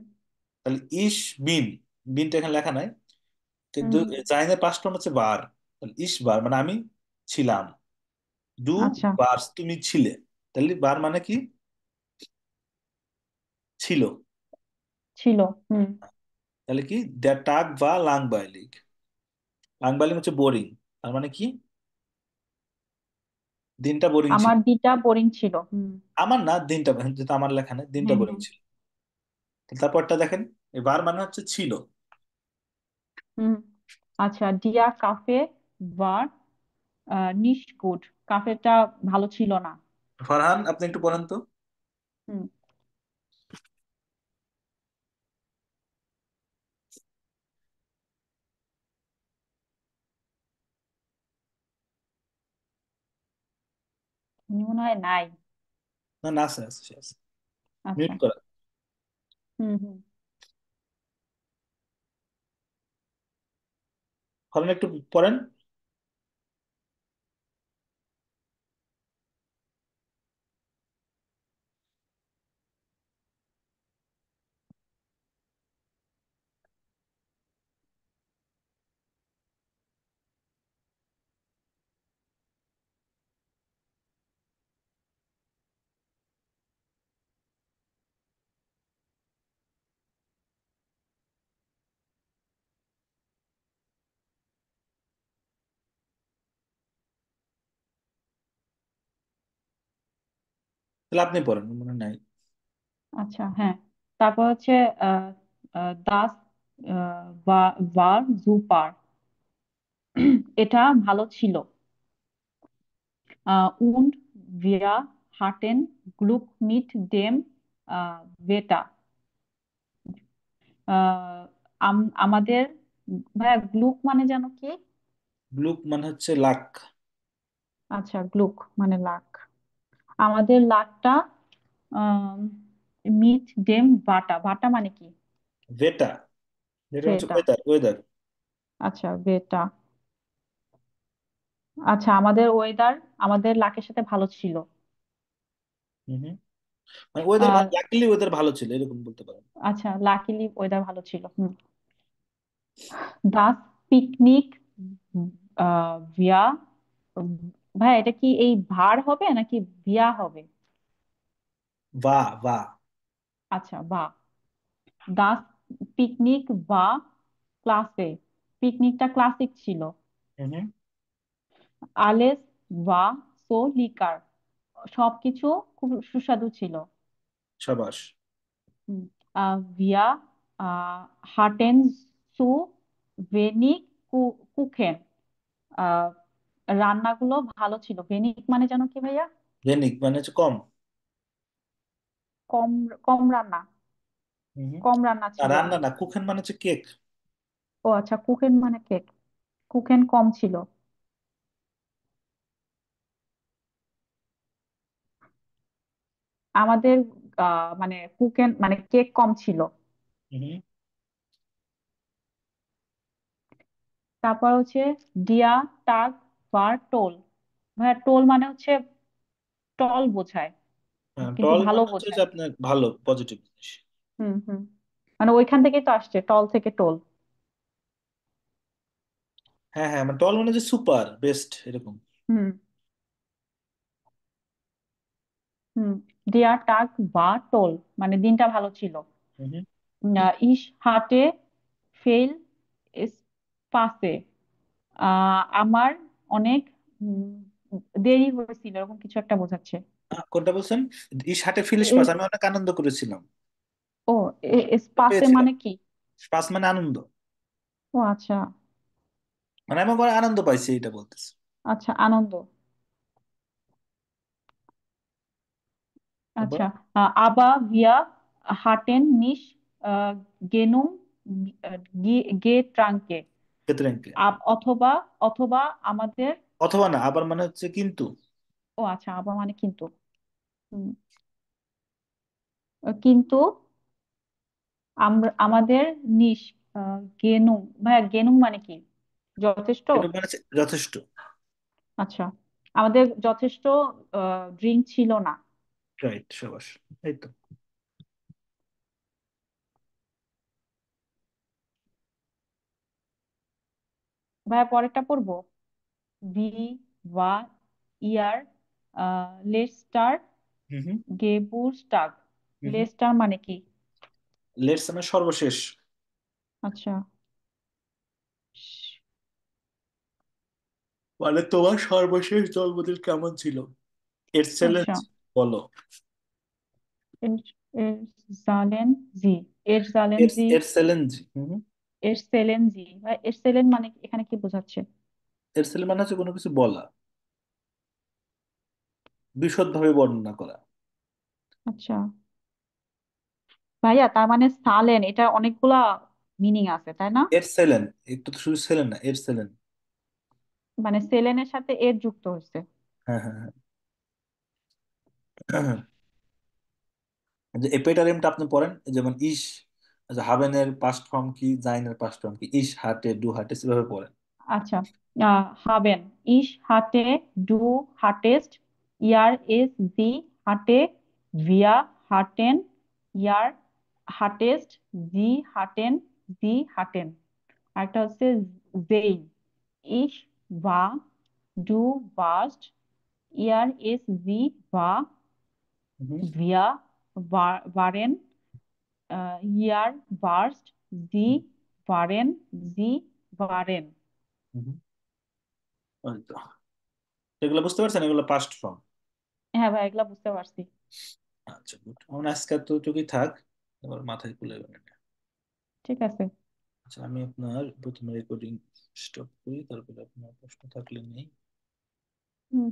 তাহলে ইস বিন, বিনটা এখানে লেখা নাই, কিন্তু হুম হুম। জাইনের পাস্ট ফর্ম হচ্ছে বার। তাহলে ইস বার মানে আমি ছিলাম। ডু আচ্ছা, বার্স তুমি ছিলে। তাহলে বার মানে কি? ছিল। ছিল। হুম। তাহলে কি দ্য টাগ বা লাংবাইলিং। লাংবাইলিং হচ্ছে বোরিং। তার মানে কি? দিনটা বোরিং ছিল। আমার দিটা বোরিং ছিল। হুম। আমার না, দিনটা, যেটা আমার লেখা নেই, দিনটা হ্যাঁ বোরিং হ্যাঁ। ছিল। তারপরটা দেখেন, এবার মানে হচ্ছে ছিল। হুম। আচ্ছা, ডিয়া কাফে বার নিশ গুড। কাফেটা ভালো ছিল না। ফারহান আপনি একটু পড়েন তো। হুম। উনি মনে হয় নাই। না না, আছে আছে সে আছে। আচ্ছা। মিউট করা। হুম হুম। ফারহান একটু পড়েন। তাহলে আপনি পড়েন, মনে নাই। আচ্ছা, হ্যাঁ। তারপর হচ্ছে দাস var super। এটা ভালো ছিল। und wir hatten Glück mit dem Wetter। আহ, আমাদের, ভাইয়া গ্লুক মানে জানো কি? ব্লুক মানে হচ্ছে লাক। আচ্ছা, গ্লুক মানে লাক। আমাদের লাকটা মিট ডেম বাটা। বাটা মানে কি? ভেটা। ভেটা হচ্ছে বেটা। Weather, weather. আচ্ছা, বেটা। আচ্ছা, আমাদের ওয়েদার আমাদের লাকের সাথে ভালো ছিল। হম। মানে ওয়েদার আহ ভালো, লাকিলি ওয়েদার ভালো ছিল, এরকম বলতে পারেন। আচ্ছা, লাকিলি ওয়েদার ভালো ছিল। হুম। দাস পিকনিক ভিয়া। ভাই, এটা কি এই ভার হবে নাকি ভিয়া হবে? বা বা। আচ্ছা, বা। দাস পিকনিক বা ক্লাসে। পিকনিকটা ক্লাসিক ছিল। হম। আলেস বা সো লিকার। সবকিছু খুব সুস্বাদু ছিল। সাবাস। হুম। ভিয়া হাটেন সু ভেনিক কুখেন। আহ রান্নাগুলো ভালো ছিল। ভেনিক মানে জানো কি ভাইয়া? ভেনিক মানে হচ্ছে কম। কম। কম রান্না। হম। কম রান্না না ছিল। রান্না না, কুকেন মানে হচ্ছে কেক। ও আচ্ছা, কুকেন মানে কেক। কুকেন কম ছিল। আমাদের মানে কুকেন মানে কেক কম ছিল। হম। তারপর হচ্ছে ডিয়া টাগ বার টোল। ভাইয়া, টোল মানে হচ্ছে টল বোঝায়, হ্যাঁ, কিন্তু টল ভালো মানে হচ্ছে যে বোঝায়। আপনার ভালো, পজিটিভ জিনিস। হুম হুম। মানে ওইখান থেকেই তো আসছে, টল থেকে টোল। হ্যাঁ হ্যাঁ, মানে টল মানে যে সুপার বেস্ট এরকম। হুম হুম। ডিয়া টাগ বা টোল মানে দিনটা ভালো ছিল। হম। ইস হাটে ফেল পাসে। আমার অনেক উম, দেরি হয়েছিল, এরকম কিছু একটা বোঝাচ্ছে। কোনটা বলছেন? এই ষাটে ফিলিশ পাস, এ- আমি অনেক আনন্দ করেছিলাম। ও, পাসে পেয়েছিলাম। মানে কি? পাস মানে আনন্দ। ও আচ্ছা। মানে আমি করে আনন্দ পাইছি এটা বলতেছি। আচ্ছা, আনন্দ। তারপর আচ্ছা। আবা ভিয়া হাটেন নিস গেনুম গে ট্রাঙ্কে। ক্ষেত্রে। অথবা, অথবা আমাদের। অথবা না, আবার মানে হচ্ছে কিন্তু। ও আচ্ছা, আবার মানে কিন্তু। হুম। কিন্তু আমরা আমাদের নিস গেনুম। ভাইয়া, গেনুম মানে কি? যথেষ্ট। এটা মানে হচ্ছে যথেষ্ট। আচ্ছা, আমাদের যথেষ্ট ড্রিঙ্ক ছিল না। রাইট, সাবাস। এই তো। ভাইয়া পরেরটা পড়বো। ভি ওয়া ইয়ার লেস্টার হুম হুম গেবুরস্টাগ। হুম। লেস্টার মানে কি? লেটস মানে সর্বশেষ। আচ্ছা। মানে তোমার সর্বশেষ জন্মদিন কেমন ছিল? এক্সেলেন্ট আচ্ছা। বলো। এর এর জালেন জি। এর জালেন জি। এক্সেলেন্ট। হুম হুম। এর সেলেন জি ভাই, এর সেলেন মানে এখানে কি বোঝাচ্ছে? এক্সেলেন্ট মানে হচ্ছে কোনো কিছু বলা, বিশদভাবে বর্ণনা করা। আচ্ছা ভাইয়া, তার মানে সালেন এটা অনেকগুলা মিনিং আছে তাই না? এক্সেলেন্ট, একটু তো শুধু ছিলেন না, এক্সেলেন্ট। মানে সেলেনের সাথে এর যুক্ত হয়েছে। হ্যাঁ হ্যাঁ হ্যাঁ। যে এপিটারিমটা আপনি পড়েন, যেমন ইস, আচ্ছা হাবেনের পাস্ট ফর্ম কি, জাইনের পাস্ট ফর্ম কি, ইস হাটে ডু হাটে সেভাবে পড়েন। আচ্ছা। হাবেন ইশ হাটে ডু হাটেস্ট ইয়ার ইজ দি হাটে ভিয়া হাটেন ইয়ার হাটেস্ট জি হাটেন দি হাটেন। আরেকটা হচ্ছে জেইন ইশ বা ডু বাস্ট ইয়ার ইজ জি বা হুম ভিয়া বারেন ইয়ার বার্স্ট জি বারেন জি বারেন। হুম। ওই তো, এগুলো বুঝতে পারছেন, এগুলো পাস্ট ফর্ম। হ্যাঁ ভাই, এগুলা বুঝতে পারছি। আচ্ছা গুড, আমার আজকে তো টুকুই থাক, এবার মাথায় খুলে গেল। ঠিক আছে। আচ্ছা আমি আপনার প্রথমে রেকর্ডিং স্টপ করি, তারপরে আপনার প্রশ্ন থাকলে নেই। হুম।